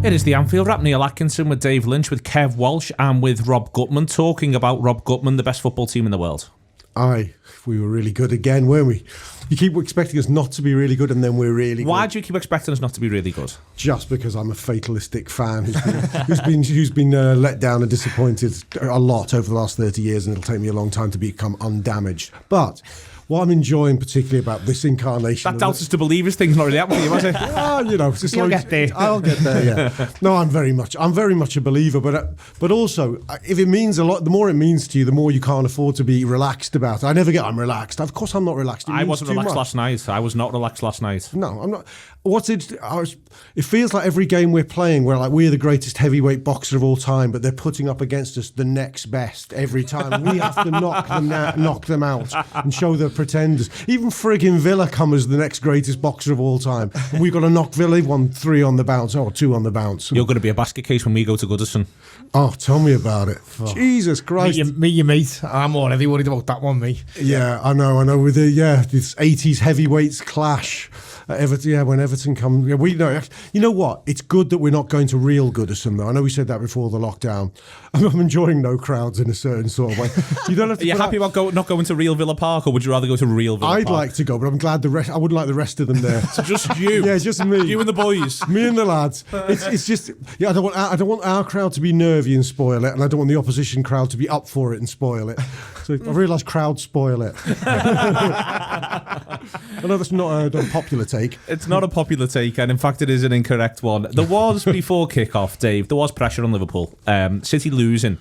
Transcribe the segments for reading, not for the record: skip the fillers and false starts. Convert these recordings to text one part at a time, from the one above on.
It is the Anfield Wrap. Neil Atkinson with Dave Lynch, with Kev Walsh, and with Rob Gutmann, talking about Rob Gutmann, the best football team in the world. Aye, we were really good again, weren't we? You keep expecting us not to be really good, and then we're really good. Why do you keep expecting us not to be really good? Just because I'm a fatalistic fan who's been let down and disappointed a lot over the last 30 years, and it'll take me a long time to become undamaged. But what I'm enjoying particularly about this incarnation... That doubts us to believe thing's not really happening, was it? It's just You'll get there. I'll get there, yeah. No, I'm very much a believer, but also, if it means a lot, the more it means to you, the more you can't afford to be relaxed about it. I'm relaxed. Of course I'm not relaxed. I wasn't relaxed last night. I was not relaxed last night. No, I'm not. It feels like every game we're playing, we're the greatest heavyweight boxer of all time, but they're putting up against us the next best every time. We have to knock them out and show the pretenders. Even friggin' Villa come as the next greatest boxer of all time. And we've got to knock Villa. Won 3 on the bounce, or 2 on the bounce. You're going to be a basket case when we go to Goodison. Oh, tell me about it. Oh. Jesus Christ. Meet your mate. I'm already worried about that one, mate. Yeah, I know. With this 80s heavyweights clash. Everton, when Everton come, we know. You know what? It's good that we're not going to real Goodison, though. I know we said that before the lockdown. I'm enjoying no crowds in a certain sort of way. You don't have to. Are you happy about not going to real Villa Park, or would you rather go to real Villa Park? I'd like to go, but I'm glad I wouldn't like the rest of them there. So just you? Yeah, just me. You and the boys. Me and the lads. It's just I don't want our crowd to be nervy and spoil it, and I don't want the opposition crowd to be up for it and spoil it. So I realise crowds spoil it. I know that's not a popular take. It's not a popular take, and in fact it is an incorrect one. There was, before kick-off, Dave, there was pressure on Liverpool. City losing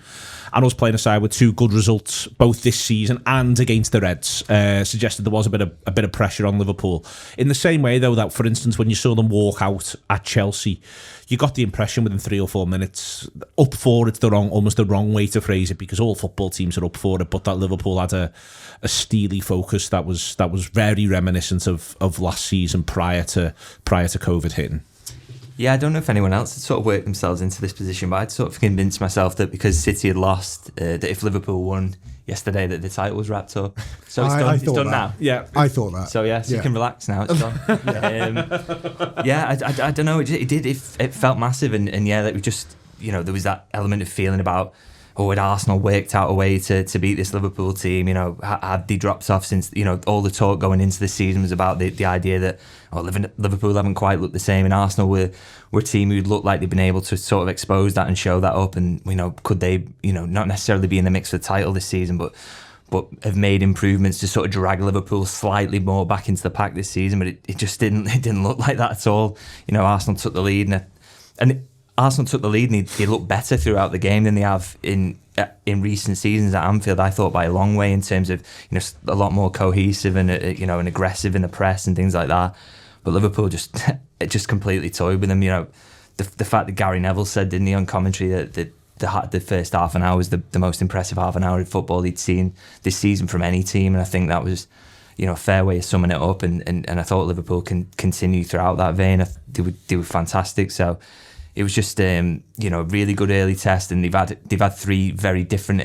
and us playing aside with 2 good results both this season and against the Reds suggested there was a bit of pressure on Liverpool. In the same way, though, that, for instance, when you saw them walk out at Chelsea, you got the impression within 3 or 4 minutes, up for it's almost the wrong way to phrase it, because all football teams are up for it, but that Liverpool had a steely focus that was very reminiscent of last season prior to COVID hitting. Yeah, I don't know if anyone else had sort of worked themselves into this position, but I'd sort of convinced myself that because City had lost, that if Liverpool won yesterday, that the title was wrapped up. So it's done. It's done now. Yeah, I thought that. So you can relax now. It's done. I don't know. It felt massive, and yeah, that we just, there was that element of feeling about, had Arsenal worked out a way to beat this Liverpool team? Had they dropped off since, all the talk going into the season was about the idea that Liverpool haven't quite looked the same, and Arsenal were a team who'd looked like they'd been able to sort of expose that and show that up, and could they not necessarily be in the mix for the title this season, but have made improvements to sort of drag Liverpool slightly more back into the pack this season. But it just didn't look like that at all. Arsenal took the lead, and Arsenal took the lead, and they looked better throughout the game than they have in recent seasons at Anfield. I thought by a long way, in terms of a lot more cohesive and and aggressive in the press and things like that. But Liverpool just completely toyed with them. The fact that Gary Neville said, didn't he, on commentary, that the first half an hour was the most impressive half an hour of football he'd seen this season from any team, and I think that was a fair way of summing it up. And I thought Liverpool can continue throughout that vein. They were fantastic. So it was just a really good early test, and they've had 3 very different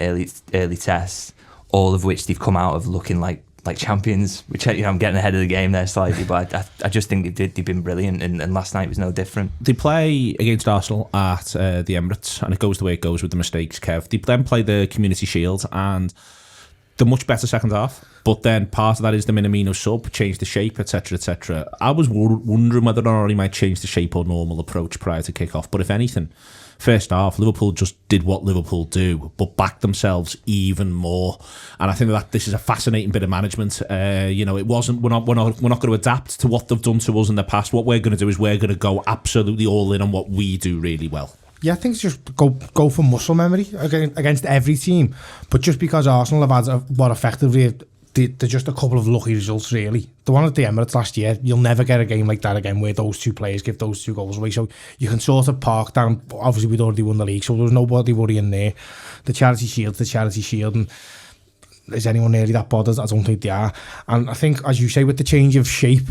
early tests, all of which they've come out of looking like champions. Which I'm getting ahead of the game there slightly, but I just think they've been brilliant, and last night was no different. They play against Arsenal at the Emirates, and it goes the way it goes with the mistakes, Kev. They then play the Community Shield, and the much better second half. But then part of that is the Minamino sub, change the shape, etc., etc. I was wondering whether or not he might change the shape or normal approach prior to kick-off. But if anything, first half, Liverpool just did what Liverpool do, but backed themselves even more. And I think that this is a fascinating bit of management. It wasn't. We're not going to adapt to what they've done to us in the past. What we're going to do is we're going to go absolutely all in on what we do really well. Yeah, I think it's just go for muscle memory against every team. But just because Arsenal have had what effectively they're just a couple of lucky results, really. The one at the Emirates last year, you'll never get a game like that again where those 2 players give those 2 goals away. So you can sort of park down. Obviously, we'd already won the league, so there was nobody worrying there. The Charity Shield, and is anyone nearly that bothered? I don't think they are. And I think, as you say, with the change of shape,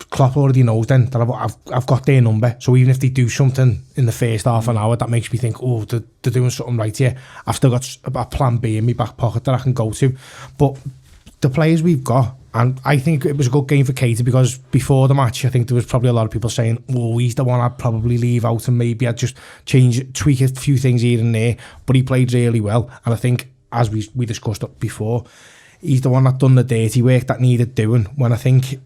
Klopp already knows then that I've got their number. So even if they do something in the first half an hour that makes me think, they're doing something right here, I've still got a plan B in my back pocket that I can go to. But the players we've got, And I think it was a good game for Keita because before the match, I think there was probably a lot of people saying, oh, he's the one I'd probably leave out and maybe I'd just tweak a few things here and there. But he played really well. And I think, as we discussed before, he's the one that done the dirty work that needed doing. When I think,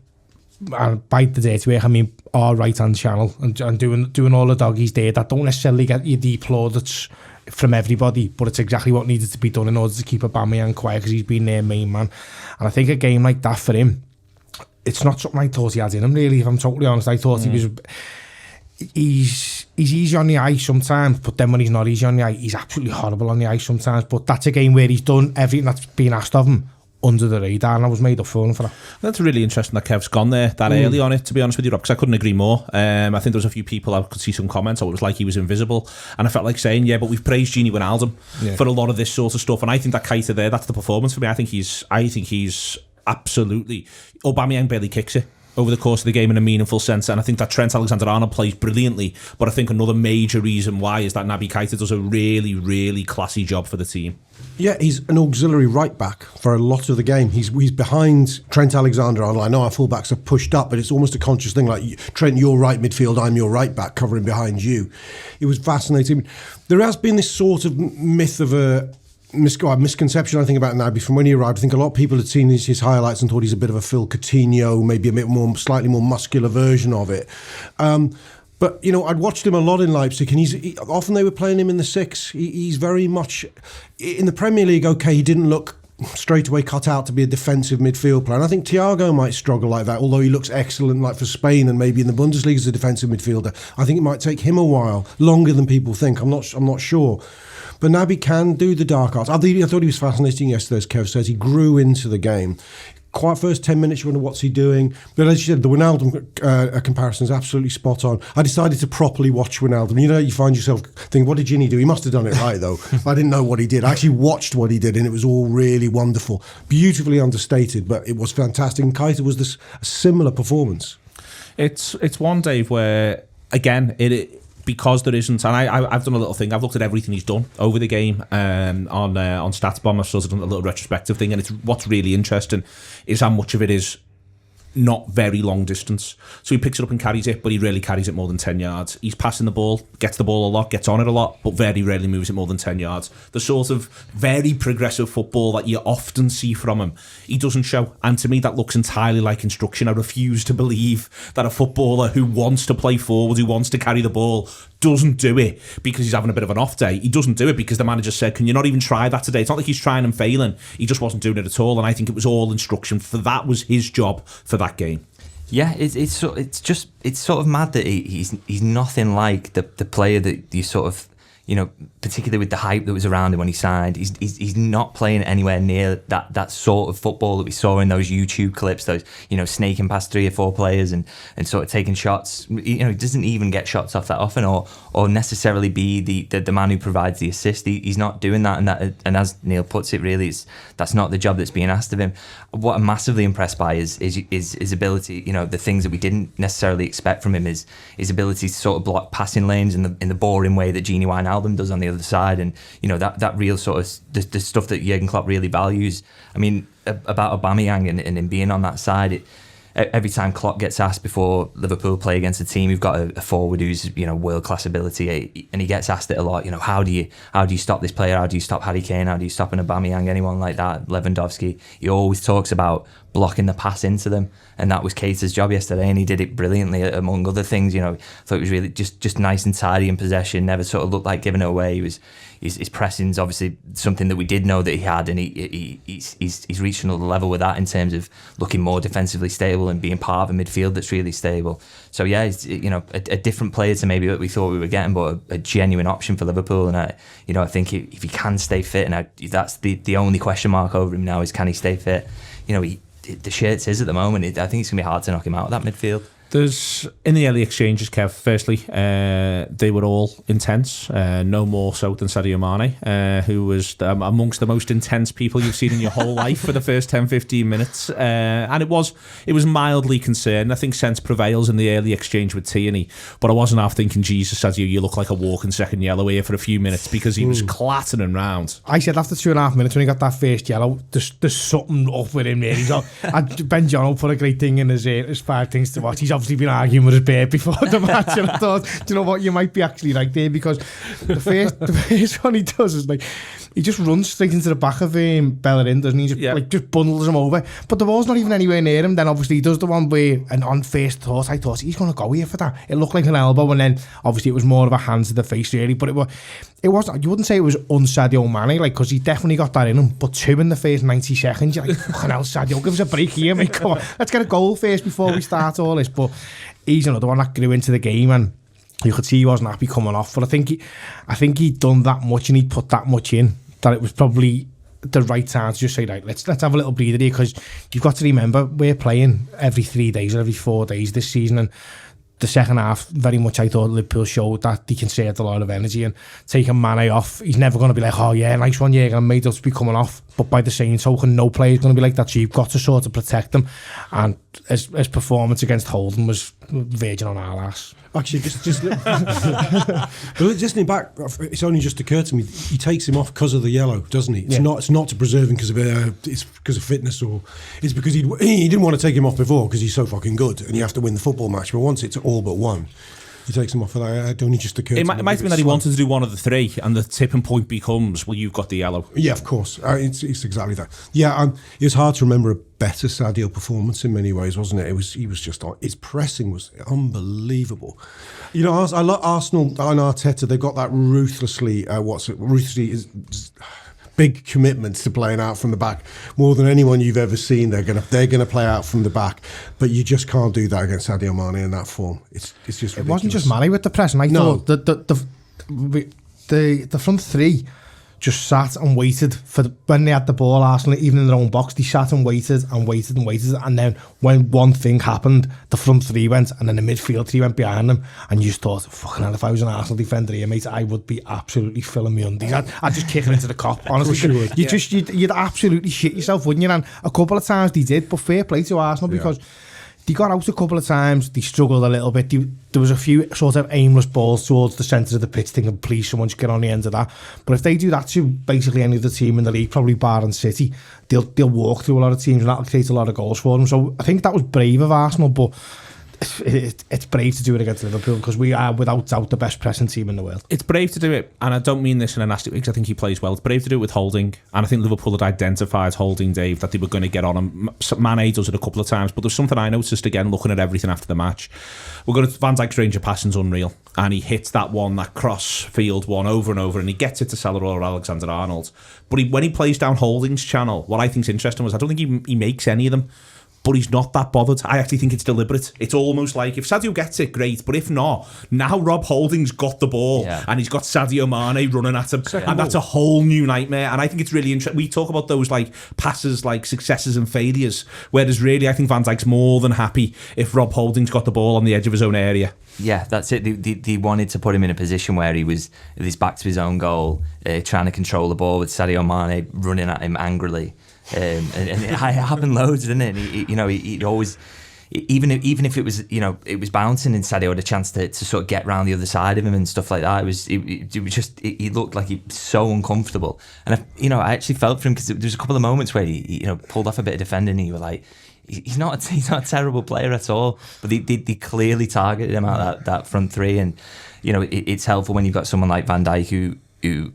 and by the dirty work, I mean our right-hand channel and doing all the doggies there that don't necessarily get you the plaudits from everybody, but it's exactly what needed to be done in order to keep Aubameyang quiet because he's been their main man. And I think a game like that for him, it's not something I thought he had in him really, if I'm totally honest. I thought he's easy on the ice sometimes, but then when he's not easy on the ice, he's absolutely horrible on the ice sometimes. But that's a game where he's done everything that's been asked of him under the radar, and I was made up for him for that. That's really interesting that Kev's gone there that early on it, to be honest with you, Rob, because I couldn't agree more. I think there was a few people, I could see some comments, it was like he was invisible, and I felt like saying, yeah, but we've praised Gini Wijnaldum for a lot of this sort of stuff, and I think that Keita there, that's the performance for me. I think he's absolutely, Aubameyang barely kicks it over the course of the game in a meaningful sense, and I think that Trent Alexander-Arnold plays brilliantly, but I think another major reason why is that Naby Keita does a really, really classy job for the team. Yeah, he's an auxiliary right back for a lot of the game. He's behind Trent Alexander-Arnold. I know our fullbacks are pushed up, but it's almost a conscious thing, like, Trent, you're right midfield, I'm your right back, covering behind you. It was fascinating. There has been this sort of myth of a misconception, I think, about Naby from when he arrived. I think a lot of people had seen his highlights and thought he's a bit of a Phil Coutinho, maybe a bit more, slightly more muscular version of it. But, you know, I'd watched him a lot in Leipzig, and often they were playing him in the six. He's very much, in the Premier League, okay, he didn't look straight away cut out to be a defensive midfield player. And I think Thiago might struggle like that, although he looks excellent like for Spain and maybe in the Bundesliga as a defensive midfielder. I think it might take him a while, longer than people think. I'm not sure. But Naby can do the dark arts. I thought he was fascinating yesterday, as Kev says. He grew into the game. Quite first 10 minutes, you wonder what's he doing. But as you said, the Wijnaldum comparison is absolutely spot on. I decided to properly watch Wijnaldum. You know, you find yourself thinking, what did Gini do? He must have done it right, though. I didn't know what he did. I actually watched what he did, and it was all really wonderful. Beautifully understated, but it was fantastic. And Keita was a similar performance. It's one, Dave, where, again, because there isn't, and I've done a little thing. I've looked at everything he's done over the game on StatsBomb. I've sort of done a little retrospective thing, and what's really interesting is how much of it is not very long distance. So he picks it up and carries it, but he rarely carries it more than 10 yards. He's passing the ball, gets the ball a lot, gets on it a lot, but very rarely moves it more than 10 yards. The sort of very progressive football that you often see from him, he doesn't show. And to me, that looks entirely like instruction. I refuse to believe that a footballer who wants to play forward, who wants to carry the ball, doesn't do it because he's having a bit of an off day. He doesn't do it because the manager said, can you not even try that today? It's not like he's trying and failing. He just wasn't doing it at all. And I think it was all instruction. For that was his job for that game. Yeah, it's sort of mad that he's nothing like the player that you sort of, you know, particularly with the hype that was around him when he signed. He's not playing anywhere near that sort of football that we saw in those YouTube clips, those, you know, snaking past 3 or 4 players and sort of taking shots. You know, he doesn't even get shots off that often or necessarily be the man who provides the assist. He's not doing that, and as Neil puts it, really, that's not the job that's being asked of him. What I'm massively impressed by is his ability. You know, the things that we didn't necessarily expect from him is his ability to sort of block passing lanes in the boring way that Gini Wijnaldum does on the other side, and you know that real sort of the stuff that Jurgen Klopp really values. I mean, about Aubameyang and him being on that side, every time Klopp gets asked before Liverpool play against a team, you've got a forward who's, you know, world class ability, and he gets asked it a lot. You know, how do you stop this player? How do you stop Harry Kane? How do you stop an Aubameyang? Anyone like that? Lewandowski. He always talks about blocking the pass into them, and that was Keita's job yesterday, and he did it brilliantly. Among other things, you know, I thought it was really just nice and tidy in possession. Never sort of looked like giving it away. His pressing's obviously something that we did know that he had, and he's reached another level with that in terms of looking more defensively stable and being part of a midfield that's really stable. So yeah, he's, you know, a different player to maybe what we thought we were getting, but a genuine option for Liverpool. And I think if he can stay fit, and that's the only question mark over him now is, can he stay fit? You know, the shirt's his at the moment. I think it's going to be hard to knock him out of that midfield. There's in the early exchanges, Kev. Firstly, they were all intense. No more so than Sadio Mane, who was amongst the most intense people you've seen in your whole life for the first 10-15 minutes. And it was mildly concerned. I think sense prevails in the early exchange with Tierney, but I wasn't half thinking, Jesus, Sadio, you look like a walking second yellow here for a few minutes, because he was clattering round. I said after 2.5 minutes when he got that first yellow, there's something up with him there. Ben Johnno put a great thing in his 5 things to watch. He's obviously been arguing with his beard before the match, and I thought, do you know what, you might be actually right there, because the first one he does is like, he just runs straight into the back of Bellerin, doesn't he? Just bundles him over, but the ball's not even anywhere near him. Then obviously he does the one where, and on first thought I thought he's going to go here for that. It looked like an elbow, and then obviously it was more of a hand to the face really, but it wasn't, you wouldn't say it was un-Sadio Mane, like, because he definitely got that in him, but 2 in the first 90 seconds, you're like, fucking hell, Sadio, give us a break here, mate, come on, let's get a goal first before we start all this. But he's another one that grew into the game, and you could see he wasn't happy coming off, but I think he'd done that much and he'd put that much in, that it was probably the right time to just say, right, let's have a little breather here, because you've got to remember, we're playing every 3 days or every 4 days this season, and the second half, very much I thought Liverpool showed that they conserved a lot of energy, and taking Mane off, he's never going to be like, oh yeah, nice one, yeah, and made us be coming off. But by the same token, no player is going to be like that, so you've got to sort of protect them. And his performance against Holden was verging on our ass. Actually, just listening back, it's only just occurred to me, he takes him off because of the yellow, doesn't he? It's not to preserve him because of it's because of fitness, or it's because he didn't want to take him off before because he's so fucking good and you have to win the football match. But once it's all but one, he takes him off for that. It only just occurred to me. It might have been that he wanted to do one of the 3, and the tipping point becomes, well, you've got the yellow. Yeah, of course. It's exactly that. Yeah, it was hard to remember a better Sadio performance in many ways, wasn't it? He was just, his pressing was unbelievable. You know, I love Arsenal and Arteta. They've got that ruthlessly big commitment to playing out from the back, more than anyone you've ever seen. They're gonna play out from the back, but you just can't do that against Sadio Mane in that form. It's just ridiculous. It wasn't just Mane with the press, and I thought the front 3 just sat and waited for when they had the ball, Arsenal, even in their own box, they sat and waited, and then when one thing happened, the front 3 went, and then the midfield 3 went behind them, and you just thought, fucking hell, if I was an Arsenal defender here, mate, I would be absolutely filling me undies. I'd just kick it into the cop, honestly. You'd absolutely shit yourself, wouldn't you? And a couple of times they did, but fair play to Arsenal, because they got out a couple of times, they struggled a little bit. There was a few sort of aimless balls towards the centre of the pitch, thinking, please, someone should get on the end of that. But if they do that to basically any other team in the league, probably Bar and City, they'll walk through a lot of teams, and that'll create a lot of goals for them. So I think that was brave of Arsenal, but it's brave to do it against Liverpool, because we are without doubt the best pressing team in the world. It's brave to do it, and I don't mean this in a nasty way, because I think he plays well. It's brave to do it with Holding, and I think Liverpool had identified Holding, Dave, that they were going to get on him. Mane does it a couple of times, but there's something I noticed again looking at everything after the match. We're going to Van Dijk's range of passing's unreal, and he hits that cross field one over and over, and he gets it to Salah or Alexander-Arnold. But when he plays down Holding's channel, what I think's interesting was I don't think he makes any of them. But he's not that bothered. I actually think it's deliberate. It's almost like if Sadio gets it, great. But if not, now Rob Holding's got the ball, and he's got Sadio Mane running at him, and that's a whole new nightmare. And I think it's really interesting. We talk about those like passes, like successes and failures, whereas really I think Van Dijk's more than happy if Rob Holding's got the ball on the edge of his own area. Yeah, that's it. They wanted to put him in a position where he was with his back to his own goal, trying to control the ball with Sadio Mane running at him angrily. And it happened loads, didn't it? He always, even if it was, it was bouncing, and Sadio had a chance to sort of get round the other side of him and stuff like that. It was just he looked like he was so uncomfortable, and I actually felt for him, because there was a couple of moments where he pulled off a bit of defending, and you were like, he's not a terrible player at all, but they clearly targeted him out that front 3, and it's helpful when you've got someone like Van Dijk who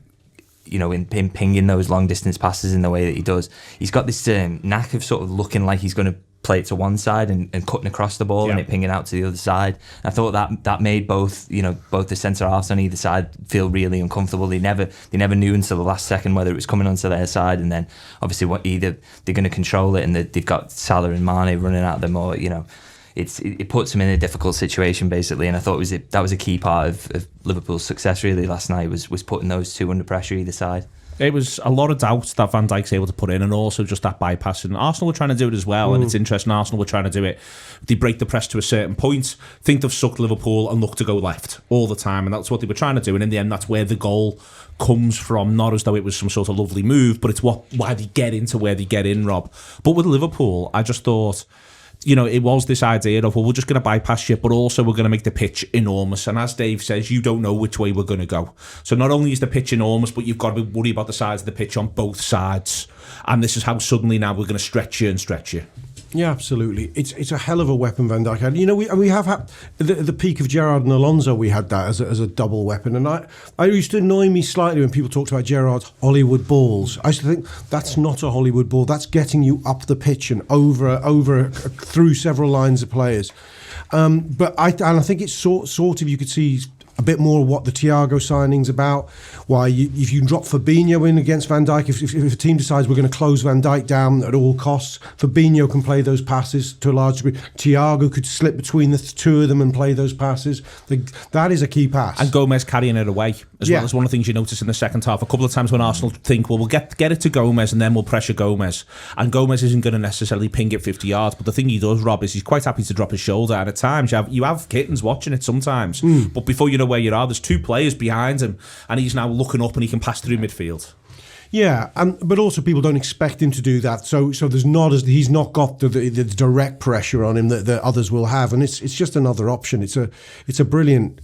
in pinging those long distance passes in the way that he does. He's got this knack of sort of looking like he's going to play it to one side and cutting across the ball and it pinging out to the other side. I thought that made both the centre halves on either side feel really uncomfortable. They never knew until the last second whether it was coming onto their side, and then obviously either they're going to control it and they've got Salah and Mane running at them, or it puts them in a difficult situation basically. And I thought that was a key part of Liverpool's success really last night, was putting those two under pressure either side. It was a lot of doubt that Van Dijk's able to put in, and also just that bypassing. Arsenal were trying to do it as well, and it's interesting. Arsenal were trying to do it. They break the press to a certain point, think they've sucked Liverpool, and look to go left all the time, and that's what they were trying to do. And in the end, that's where the goal comes from. Not as though it was some sort of lovely move, but it's why they get into where they get in, Rob. But with Liverpool, I just thought, it was this idea of, well, we're just going to bypass you, but also we're going to make the pitch enormous. And as Dave says, you don't know which way we're going to go. So not only is the pitch enormous, but you've got to worry about the size of the pitch on both sides. And this is how suddenly now we're going to stretch you and stretch you. Yeah, absolutely. It's a hell of a weapon, Van Dijk. We have had the peak of Gerrard and Alonso. We had that as a double weapon, and I used to annoy me slightly when people talked about Gerrard's Hollywood balls. I used to think that's not a Hollywood ball. That's getting you up the pitch and over through several lines of players. But I think it's sort of, you could see a bit more of what the Thiago signing's about. Why if you drop Fabinho in against Van Dijk, if a team decides we're going to close Van Dijk down at all costs, Fabinho can play those passes to a large degree. Thiago could slip between the two of them and play those passes. That is a key pass. And Gomez carrying it away as well. As one of the things you notice in the second half. A couple of times when Arsenal think, well, we'll get it to Gomez and then we'll pressure Gomez. And Gomez isn't going to necessarily ping it 50 yards. But the thing he does, Rob, is he's quite happy to drop his shoulder. And at times you have kittens watching it sometimes. But before you know where you are, there's two players behind him and he's now looking up and he can pass through midfield. Yeah, but also people don't expect him to do that. So he's not got the direct pressure on him that others will have, and it's just another option. It's a brilliant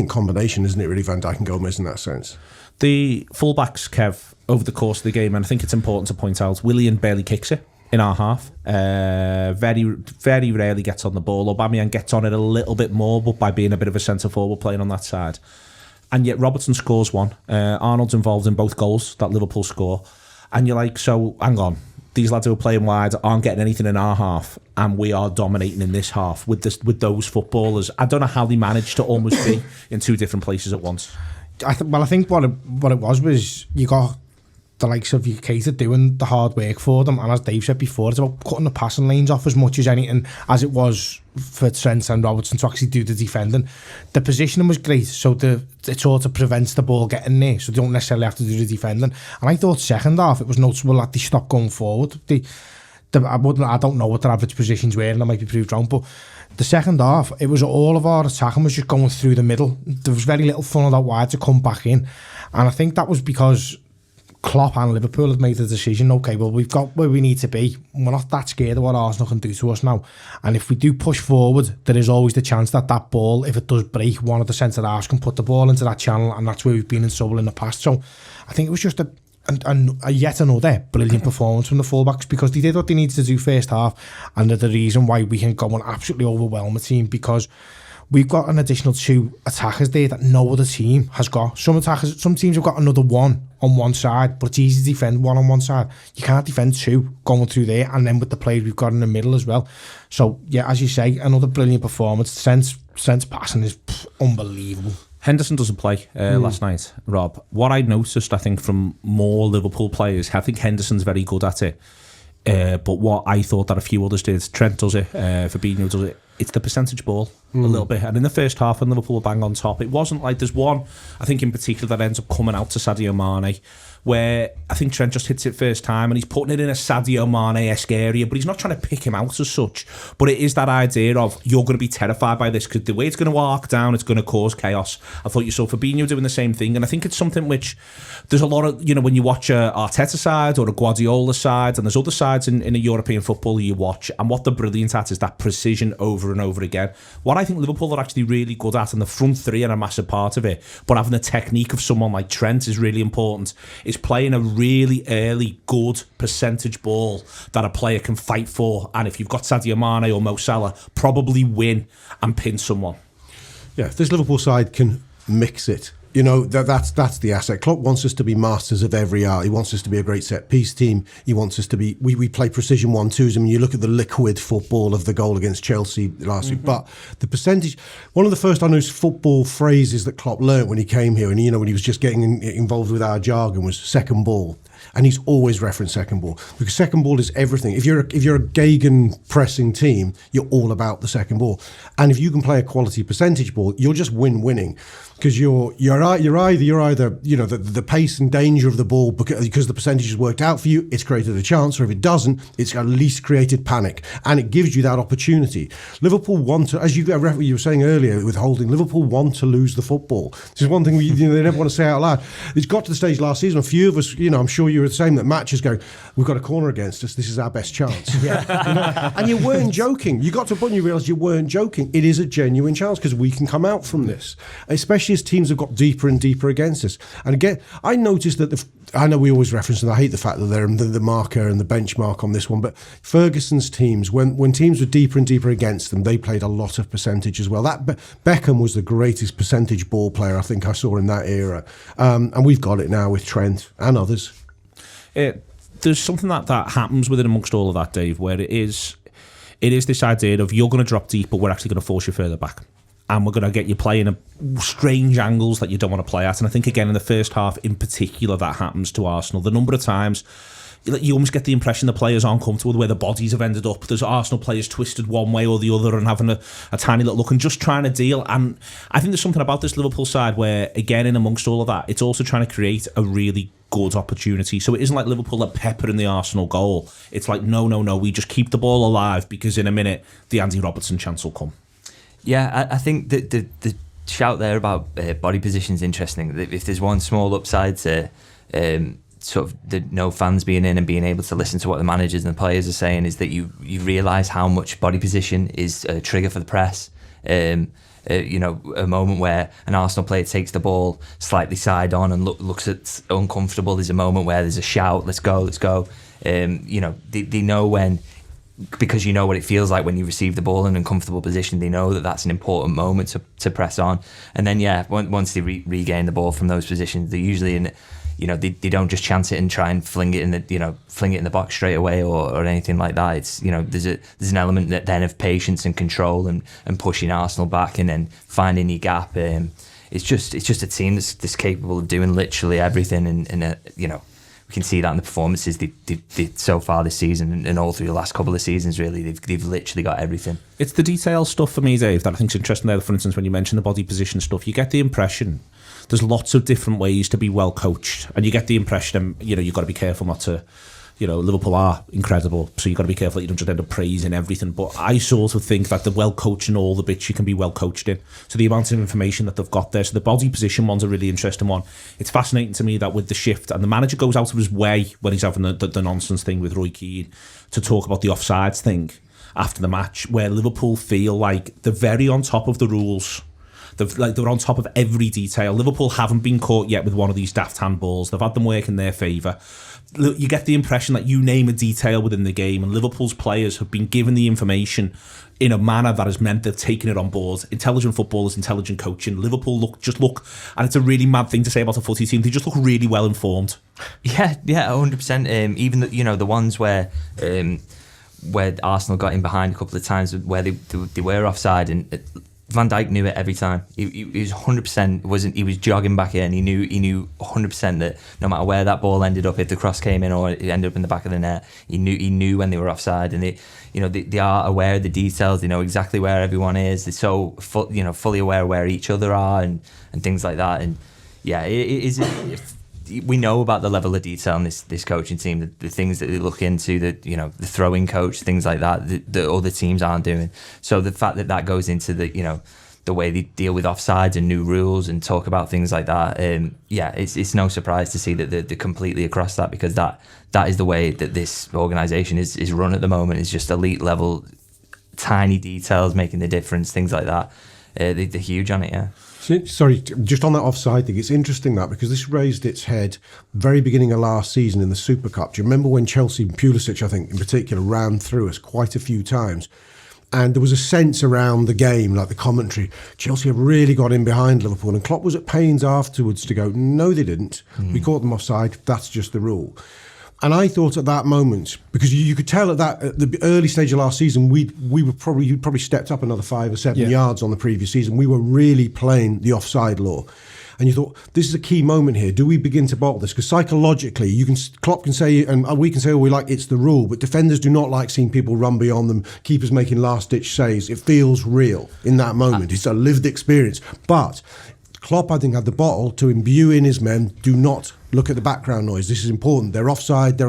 combination, isn't it? Really, Van Dijk and Gomez in that sense. The fullbacks, Kev, over the course of the game, and I think it's important to point out, Willian barely kicks it in our half. Very, very rarely gets on the ball. Aubameyang gets on it a little bit more, but by being a bit of a centre forward playing on that side. And yet Robertson scores one. Arnold's involved in both goals that Liverpool score. And you're like, so hang on. These lads who are playing wide aren't getting anything in our half, and we are dominating in this half with those footballers. I don't know how they managed to almost be in two different places at once. I think what it was you got the likes of Keita doing the hard work for them, and as Dave said before, it's about cutting the passing lanes off as much as anything, as it was for Trent and Robertson to actually do the defending. The positioning was great, so it sort of prevents the ball getting there, so they don't necessarily have to do the defending. And I thought second half it was noticeable that they stopped going forward. I don't know what their average positions were, and I might be proved wrong, but the second half, it was all of our attacking was just going through the middle. There was very little fun on that wide to come back in, and I think that was because Klopp and Liverpool had made the decision, okay, well, we've got where we need to be. We're not that scared of what Arsenal can do to us now. And if we do push forward, there is always the chance that ball, if it does break, one of the centre-halves can put the ball into that channel, and that's where we've been in trouble in the past. So I think it was just a yet another brilliant performance from the fullbacks, because they did what they needed to do first half, and they're the reason why we can go and absolutely overwhelm the team, because we've got an additional two attackers there that no other team has got. Some teams have got another one on one side, but it's easy to defend one on one side. You can't defend two going through there, and then with the players we've got in the middle as well. So yeah, as you say, another brilliant performance. Sense passing is unbelievable. Henderson doesn't play last night, Rob. What I noticed, I think, from more Liverpool players, I think Henderson's very good at it. But what I thought that a few others did, Trent does it, Fabinho does it, it's the percentage ball a little bit. And in the first half, when Liverpool were bang on top, it wasn't like there's one, I think in particular, that ends up coming out to Sadio Mane, where I think Trent just hits it first time and he's putting it in a Sadio Mane-esque area, but he's not trying to pick him out as such. But it is that idea of, you're going to be terrified by this, because the way it's going to arc down, it's going to cause chaos. I thought you saw Fabinho doing the same thing, and I think it's something which there's a lot of, when you watch a Arteta side or a Guardiola side, and there's other sides in a European football you watch, and what they're brilliant at is that precision over and over again. What I think Liverpool are actually really good at, and the front three are a massive part of it, but having the technique of someone like Trent is really important, is playing a really early good percentage ball that a player can fight for, and if you've got Sadio Mane or Mo Salah, probably win and pin someone. Yeah, if this Liverpool side can mix it, that's the asset. Klopp wants us to be masters of every art. He wants us to be a great set piece team. He wants us to be. We play precision 1-2s. I mean, you look at the liquid football of the goal against Chelsea last week. But the percentage, one of the first I know football phrases that Klopp learnt when he came here, and when he was just getting involved with our jargon, was second ball. and he's always referenced second ball, because second ball is everything. If you're a Gegen pressing team, you're all about the second ball, and if you can play a quality percentage ball, you'll just winning, because you're either the pace and danger of the ball because the percentage has worked out for you, it's created a chance, or if it doesn't, it's at least created panic, and it gives you that opportunity. Liverpool want to, as you were saying earlier with Holding, Liverpool want to lose the football. This is one thing they never want to say out loud. It's got to the stage last season, a few of us, I'm sure you were the same, that matches go, we've got a corner against us, this is our best chance. And you weren't joking. You got to a point you realised you weren't joking. It is a genuine chance, because we can come out from this, especially as teams have got deeper and deeper against us. And again, I noticed that I know we always reference, and I hate the fact that they're the marker and the benchmark on this one, but Ferguson's teams, when teams were deeper and deeper against them, they played a lot of percentage as well. That Beckham was the greatest percentage ball player I think I saw in that era, and we've got it now with Trent and others. There's something that happens within amongst all of that, Dave, where it is this idea of, you're going to drop deep, but we're actually going to force you further back. And we're going to get you playing at strange angles that you don't want to play at. And I think, again, in the first half in particular, that happens to Arsenal. The number of times you almost get the impression the players aren't comfortable with where the bodies have ended up. There's Arsenal players twisted one way or the other and having a tiny little look and just trying to deal. And I think there's something about this Liverpool side where, again, in amongst all of that, it's also trying to create a really good opportunity. So it isn't like Liverpool are peppering the Arsenal goal. It's like, no, we just keep the ball alive, because in a minute the Andy Robertson chance will come. Yeah, I think that the shout there about body position is interesting. If there's one small upside to sort of the no fans being in and being able to listen to what the managers and the players are saying, is that you realise how much body position is a trigger for the press. A moment where an Arsenal player takes the ball slightly side on and looks at uncomfortable is a moment where there's a shout, let's go. They know when, because you know what it feels like when you receive the ball in an uncomfortable position. They know that that's an important moment to press on. And then, once they regain the ball from those positions, they're usually in, they don't just chance it and try and fling it in the box straight away or anything like that. It's, there's an element then of patience and control and pushing Arsenal back and then finding your gap. It's just a team that's capable of doing literally everything, and we can see that in the performances they so far this season and all through the last couple of seasons. Really, they've literally got everything. It's the detail stuff for me, Dave, that I think is interesting there. For instance, when you mention the body position stuff, you get the impression there's lots of different ways to be well coached, and you get the impression, you've got to be careful not to. Liverpool are incredible, so you've got to be careful that you don't just end up praising everything. But I sort of think that the well coached in all the bits you can be well coached in. So the amount of information that they've got there. So the body position one's a really interesting one. It's fascinating to me that with the shift, and the manager goes out of his way when he's having the nonsense thing with Roy Keane to talk about the offsides thing after the match, where Liverpool feel like they're very on top of the rules. They're on top of every detail. Liverpool haven't been caught yet with one of these daft handballs. They've had them work in their favour. You get the impression that you name a detail within the game, and Liverpool's players have been given the information in a manner that has meant they've taken it on board. Intelligent footballers, intelligent coaching. Liverpool look, and it's a really mad thing to say about a footy team, they just look really well informed. Yeah, 100%. Even the ones where Arsenal got in behind a couple of times where they were offside, and Van Dijk knew it every time. He was 100%. He was jogging back in. He knew 100% that no matter where that ball ended up, if the cross came in or it ended up in the back of the net, he knew when they were offside. And they are aware of the details. They know exactly where everyone is. They're so fully aware where each other are and things like that. And yeah, it is. We know about the level of detail in this coaching team, the things that they look into, the throwing coach, things like that other teams aren't doing. So the fact that goes into the way they deal with offsides and new rules and talk about things like that, it's no surprise to see that they're completely across that, because that is the way that this organisation is run at the moment. It's just elite level, tiny details making the difference, things like that. They're huge on it, yeah. Sorry, just on that offside thing, it's interesting that, because this raised its head very beginning of last season in the Super Cup. Do you remember when Chelsea, Pulisic, I think in particular, ran through us quite a few times? And there was a sense around the game, like the commentary, Chelsea have really got in behind Liverpool. And Klopp was at pains afterwards to go, no, they didn't. We caught them offside. That's just the rule. And I thought at that moment, because you could tell at the early stage of last season, you'd probably stepped up another 5 or 7 yards on the previous season. We were really playing the offside law. and you thought, this is a key moment here. Do we begin to bottle this? Because psychologically, Klopp can say, and we can say, oh, we like it's the rule, but defenders do not like seeing people run beyond them, keepers making last-ditch saves. It feels real in that moment. It's a lived experience. But Klopp, I think, had the bottle to imbue in his men, do not look at the background noise. This is important. They're offside.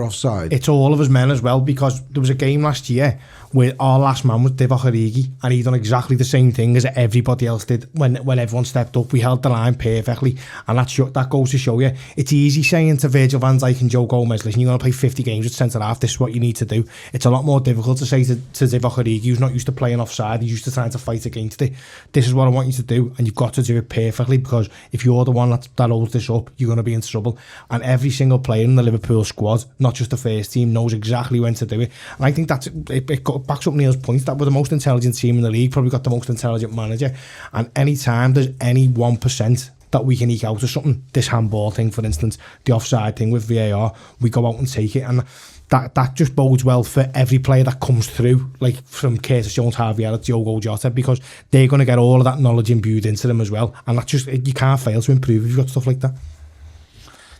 It's all of his men as well, because there was a game last year where our last man was Divock Origi, and he done exactly the same thing as everybody else did when everyone stepped up. We held the line perfectly, and that goes to show you. It's easy saying to Virgil van Dijk and Joe Gomez, listen, you're going to play 50 games with centre-half, this is what you need to do. It's a lot more difficult to say to Divock Origi, who's not used to playing offside, he's used to trying to fight against it. This is what I want you to do, and you've got to do it perfectly, because if you're the one that holds this up, you're going to be in trouble. And every single player in the Liverpool squad, not just the first team, knows exactly when to do it. And I think it backs up Neil's point that we're the most intelligent team in the league, probably got the most intelligent manager, and any time there's any 1% that we can eke out of something, this handball thing for instance, the offside thing with VAR, we go out and take it, and that just bodes well for every player that comes through, like from Curtis Jones, Javier, Diogo Jota, because they're going to get all of that knowledge imbued into them as well, and that just, you can't fail to improve if you've got stuff like that.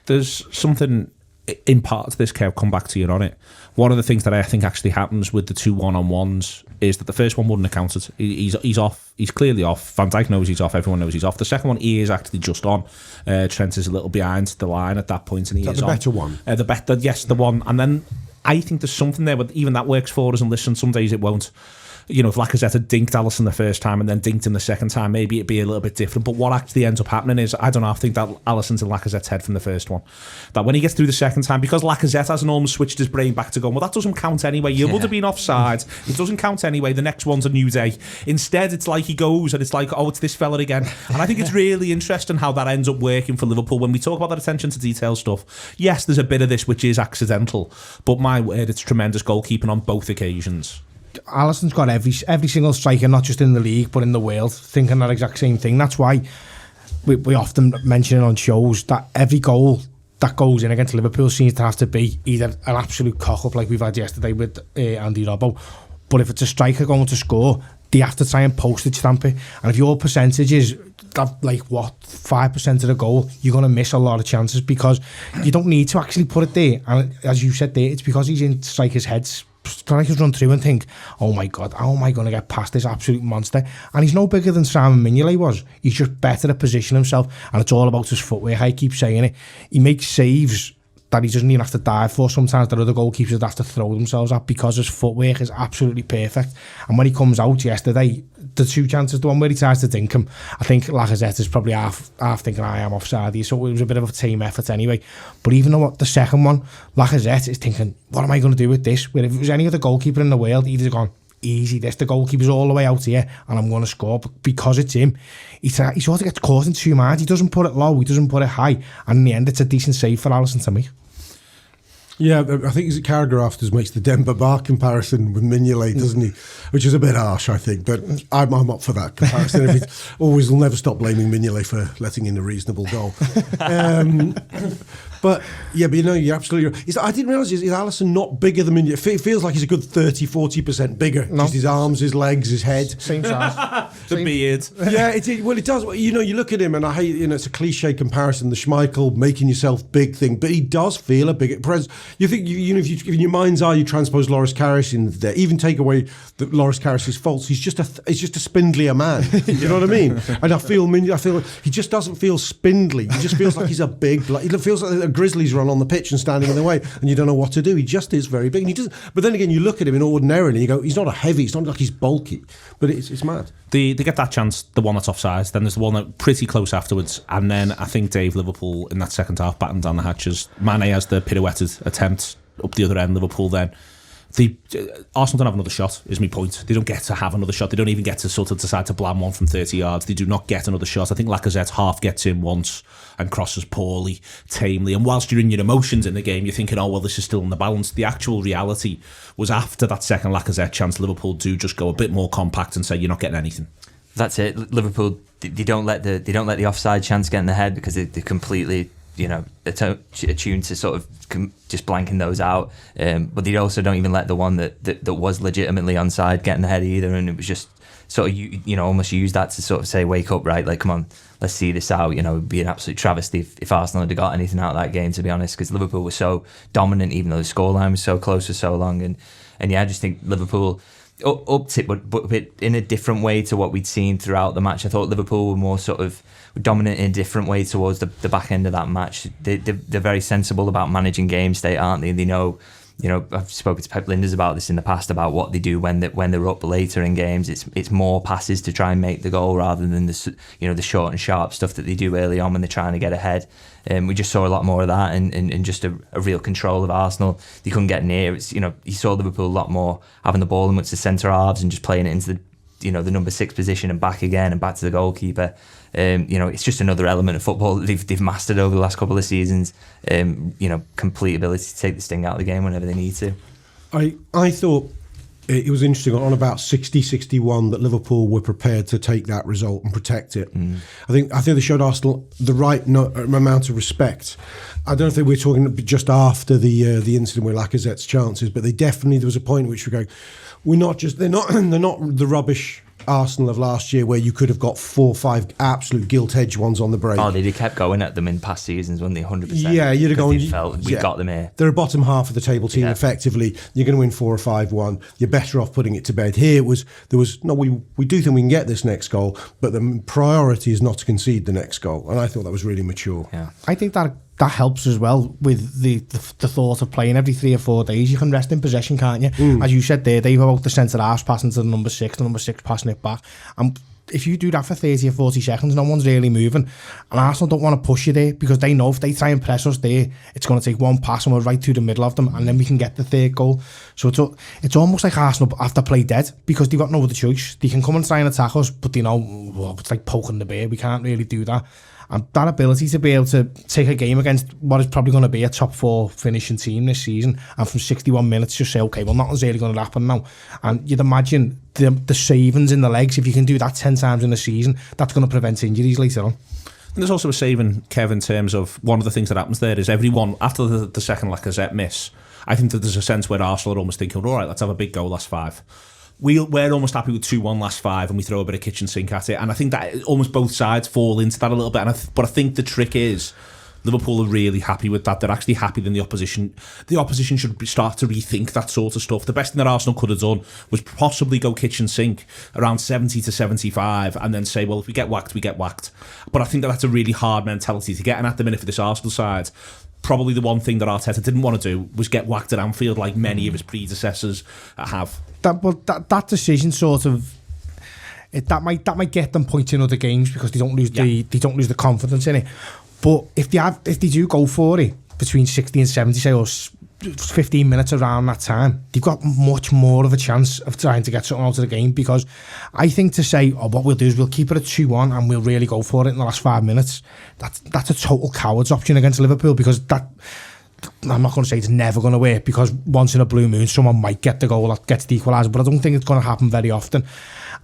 There's something in part to this, Kev, come back to you on it. One of the things that I think actually happens with the 2 1-on-1s is that the first one wouldn't have counted. He's off. He's clearly off. Van Dijk knows he's off. Everyone knows he's off. The second one, he is actually just on. Trent is a little behind the line at that point, and he is the on. Better one? Yes, the one. And then I think there's something there, but even that works for us, and listen, some days it won't. You know, if Lacazette had dinked Alisson the first time and then dinked him the second time, maybe it'd be a little bit different. But what actually ends up happening is, I don't know, I think that Alisson's in Lacazette's head from the first one. That when he gets through the second time, because Lacazette hasn't almost switched his brain back to going, well, that doesn't count anyway. You would have been offside. It doesn't count anyway. The next one's a new day. Instead, it's like he goes and it's like, oh, it's this fella again. And I think it's really interesting how that ends up working for Liverpool. When we talk about that attention to detail stuff, yes, there's a bit of this which is accidental, but my word, it's tremendous goalkeeping on both occasions. Alisson's got every single striker, not just in the league but in the world, thinking that exact same thing. That's why we often mention it on shows that every goal that goes in against Liverpool seems to have to be either an absolute cock-up like we've had yesterday with Andy Robbo, but if it's a striker going to score, they have to try and postage stamp it. And if your percentage is like 5% of the goal, you're going to miss a lot of chances, because you don't need to actually put it there. And as you said there, it's because he's in strikers' heads. Strikers run through and think, oh my God, how am I going to get past this absolute monster? And he's no bigger than Simon Mignolet was. He's just better at positioning himself, and it's all about his footwork. I keep saying it. He makes saves that he doesn't even have to dive for. Sometimes the other goalkeepers have to throw themselves at, because his footwork is absolutely perfect. And when he comes out yesterday, the two chances, the one where he tries to dink him, I think Lacazette is probably half thinking I am offside here, so it was a bit of a team effort anyway. But even though the second one, Lacazette is thinking, what am I going to do with this? Where if it was any other goalkeeper in the world, he'd have gone, easy, this, the goalkeeper's all the way out here and I'm going to score. But because it's him, he sort of gets caught in two minds. He doesn't put it low, he doesn't put it high, and in the end it's a decent save for Alisson to me. Yeah, I think Carragher after makes the Demba Ba comparison with Mignolet, doesn't he? Which is a bit harsh, I think, but I'm up for that comparison. Always will never stop blaming Mignolet for letting in a reasonable goal. But you know, you're absolutely right. I didn't realise, is Alisson not bigger than Mignolet? It feels like he's a good 30-40% bigger. No. Just his arms, his legs, his head. Same size. The beard. Yeah, it does. You know, you look at him and I hate, you know, it's a cliche comparison, the Schmeichel making yourself big thing, but he does feel a big presence. You think, you know, if in your mind's eye you transpose Loris Karius in there, even take away Loris Karius's faults, he's just a spindlier man. You know what I mean? And I feel he just doesn't feel spindly. He just feels like he's a big. He feels like a Grizzlies run on the pitch and standing in the way, and you don't know what to do. He just is very big. And he doesn't. But then again, you look at him in ordinarily, and you go, he's not a heavy. It's not like he's bulky, but it's mad. They get that chance, the one that's offside, then there's the one that pretty close afterwards, and then I think Dave, Liverpool in that second half battened down the hatches. Mane has the pirouetted attempt up the other end, Liverpool then. Arsenal don't have another shot, is my point. They don't get to have another shot. They don't even get to sort of decide to blam one from 30 yards. They do not get another shot. I think Lacazette half gets in once and crosses poorly, tamely. And whilst you're in your emotions in the game, you're thinking, oh, well, this is still in the balance. The actual reality was after that second Lacazette chance, Liverpool do just go a bit more compact and say, you're not getting anything. That's it. Liverpool, they don't let the offside chance get in the head, because they completely attuned to sort of just blanking those out. But they also don't even let the one that was legitimately onside getting ahead either, and it was just sort of almost use that to sort of say, wake up, right? Like, come on, let's see this out. It'd be an absolute travesty if Arsenal had got anything out of that game, to be honest, because Liverpool was so dominant, even though the scoreline was so close for so long. And yeah, I just think Liverpool upped it, but in a different way to what we'd seen throughout the match. I thought Liverpool were more sort of dominant in a different way towards the back end of that match. They're very sensible about managing game state, aren't they? They know. I've spoken to Pep Linders about this in the past, about what they do when they're up later in games. It's more passes to try and make the goal rather than the short and sharp stuff that they do early on when they're trying to get ahead. We just saw a lot more of that, and just a real control of Arsenal. They couldn't get near. You saw Liverpool a lot more having the ball amongst the centre halves and just playing it into the number 6 position and back again and back to the goalkeeper. It's just another element of football that they've mastered over the last couple of seasons. Complete ability to take the sting out of the game whenever they need to. I thought it was interesting on about 60-61 that Liverpool were prepared to take that result and protect it. I think they showed Arsenal the right amount of respect. I don't know if they were talking just after the incident with Lacazette's chances, but there was a point at which we're going, they're not the rubbish Arsenal of last year where you could have got 4 or 5 absolute gilt-edged ones on the break. Oh, they kept going at them in past seasons, weren't they? 100%. Yeah, you'd have gone. We got them here. They're a bottom half of the table team. Effectively, you're going to win 4 or 5-1. You're better off putting it to bed. Here we do think we can get this next goal, but the priority is not to concede the next goal, and I thought that was really mature. Yeah, I think that helps as well with the thought of playing every 3 or 4 days. You can rest in possession, can't you? As you said there, Dave, about the centre half passing to the number 6, the number 6 passing it back. And if you do that for 30 or 40 seconds, no one's really moving. And Arsenal don't want to push you there because they know if they try and press us there, it's going to take one pass and we're right through the middle of them, and then we can get the 3rd goal. So it's almost like Arsenal have to play dead because they've got no other choice. They can come and try and attack us, but it's like poking the bear. We can't really do that. And that ability to be able to take a game against what is probably going to be a top 4 finishing team this season, and from 61 minutes just say, okay, well, nothing's really going to happen now. And you'd imagine the savings in the legs, if you can do that 10 times in a season, that's going to prevent injuries later on. And there's also a saving, Kev, in terms of one of the things that happens there is everyone, after the second Lacazette miss, I think that there's a sense where Arsenal are almost thinking, all right, let's have a big goal last 5. We're almost happy with 2-1 last 5, and we throw a bit of kitchen sink at it. And I think that almost both sides fall into that a little bit. But I think the trick is Liverpool are really happy with that. They're actually happier than the opposition. The opposition should start to rethink that sort of stuff. The best thing that Arsenal could have done was possibly go kitchen sink around 70 to 75 and then say, well, if we get whacked, we get whacked. But I think that that's a really hard mentality to get. And at the minute for this Arsenal side, probably the one thing that Arteta didn't want to do was get whacked at Anfield like many of his predecessors have. That decision sort of that might get them points in other games because they don't lose the confidence in it. But if they do go for it between 60 and 70, say, or 15 minutes around that time, they've got much more of a chance of trying to get something out of the game. Because I think to say, what we'll do is we'll keep it at 2-1 and we'll really go for it in the last 5 minutes, that's a total coward's option against Liverpool, because that, I'm not going to say it's never going to work, because once in a blue moon someone might get the goal that gets the equaliser, but I don't think it's going to happen very often.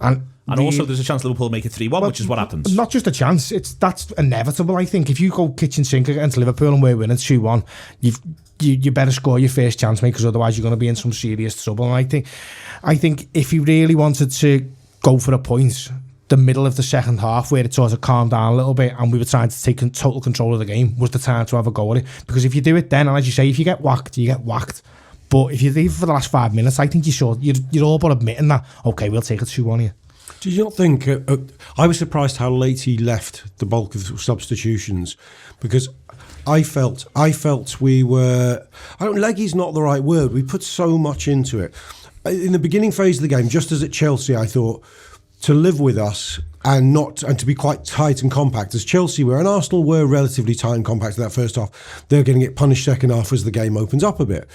And also there's a chance Liverpool make it 3-1, which is what happens. Not just a chance, that's inevitable. I think if you go kitchen sink against Liverpool and we're winning 2-1, you better score your first chance, mate, because otherwise you're going to be in some serious trouble. And I think if he really wanted to go for a point, the middle of the second half, where it sort of calmed down a little bit and we were trying to take total control of the game, was the time to have a go at it. Because if you do it then, and as you say, if you get whacked, you get whacked. But if you leave for the last 5 minutes, I think you're all but admitting that, okay, we'll take it 2-1 here. Did you not think, I was surprised how late he left the bulk of the substitutions, because I felt we were, leggy's not the right word, we put so much into it. In the beginning phase of the game, just as at Chelsea, I thought, to live with us and to be quite tight and compact as Chelsea were, and Arsenal were relatively tight and compact in that first half. They're going to get punished second half as the game opens up a bit.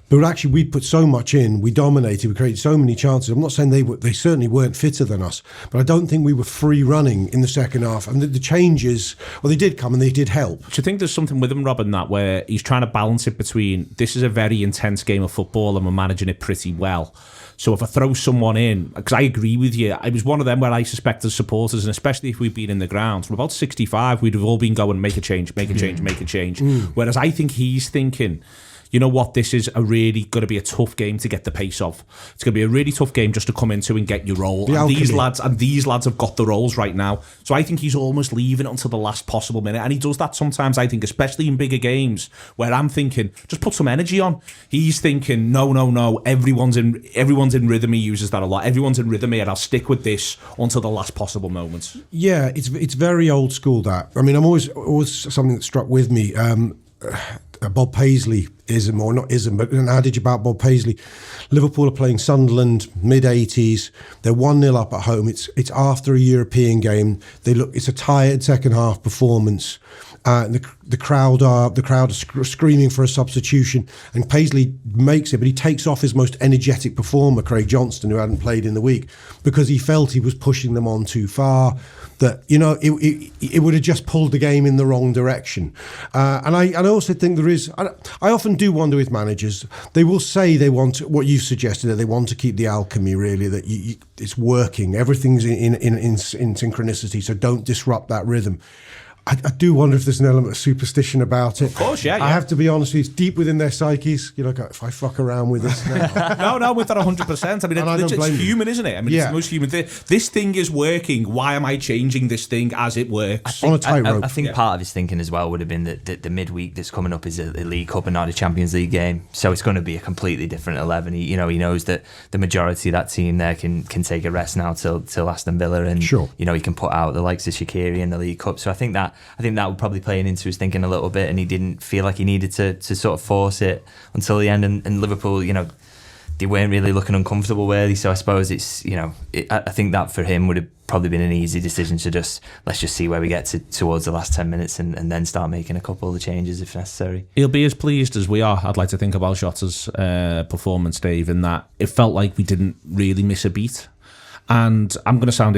But actually, we'd put so much in, we dominated, we created so many chances. I'm not saying they certainly weren't fitter than us, but I don't think we were free running in the second half. And the changes, well, they did come and they did help. Do you think there's something with him, Rob, in that where he's trying to balance it between, this is a very intense game of football and we're managing it pretty well, So if I throw someone in, because I agree with you, I was one of them where I suspect as supporters, and especially if we've been in the ground, from about 65, we'd have all been going, make a change. Whereas I think he's thinking, you know what, this is going to be a tough game to get the pace of. It's going to be a really tough game just to come into and get your role. And these lads have got the roles right now. So I think he's almost leaving it until the last possible minute. And he does that sometimes, I think, especially in bigger games, where I'm thinking, just put some energy on. He's thinking, no, everyone's in rhythm. He uses that a lot. Everyone's in rhythm here. I'll stick with this until the last possible moment. Yeah, it's very old school, that. I mean, I'm always something that struck with me. Bob Paisley-ism, or not ism, but an adage about Bob Paisley. Liverpool are playing Sunderland, mid-80s. They're 1-0 up at home. It's after a European game. It's a tired second half performance. The crowd are screaming for a substitution, and Paisley makes it, but he takes off his most energetic performer, Craig Johnston, who hadn't played in the week, because he felt he was pushing them on too far. That, you know, it would have just pulled the game in the wrong direction. And I also think there is. I often do wonder with managers. They will say they want what you've suggested, that they want to keep the alchemy, really, that it's working. Everything's in synchronicity, so don't disrupt that rhythm. I do wonder if there's an element of superstition about it. Of course, yeah. I have to be honest with you, it's deep within their psyches. You know, if I fuck around with this now. No, with that 100%. I mean, it's human, isn't it? I mean, it's the most human thing. This thing is working. Why am I changing this thing as it works? On a tightrope. I think part of his thinking as well would have been that the midweek that's coming up is a League Cup and not a Champions League game. So it's going to be a completely different 11. He knows that the majority of that team there can take a rest now till Aston Villa, and sure, he can put out the likes of Shaqiri in the League Cup. So I think that would probably play into his thinking a little bit, and he didn't feel like he needed to sort of force it until the end. And Liverpool, they weren't really looking uncomfortable, were they? So I suppose it's, I think that for him would have probably been an easy decision to let's just see where we get towards the last 10 minutes and then start making a couple of the changes if necessary. He'll be as pleased as we are, I'd like to think, about Jota's performance, Dave, in that it felt like we didn't really miss a beat. And I'm going to sound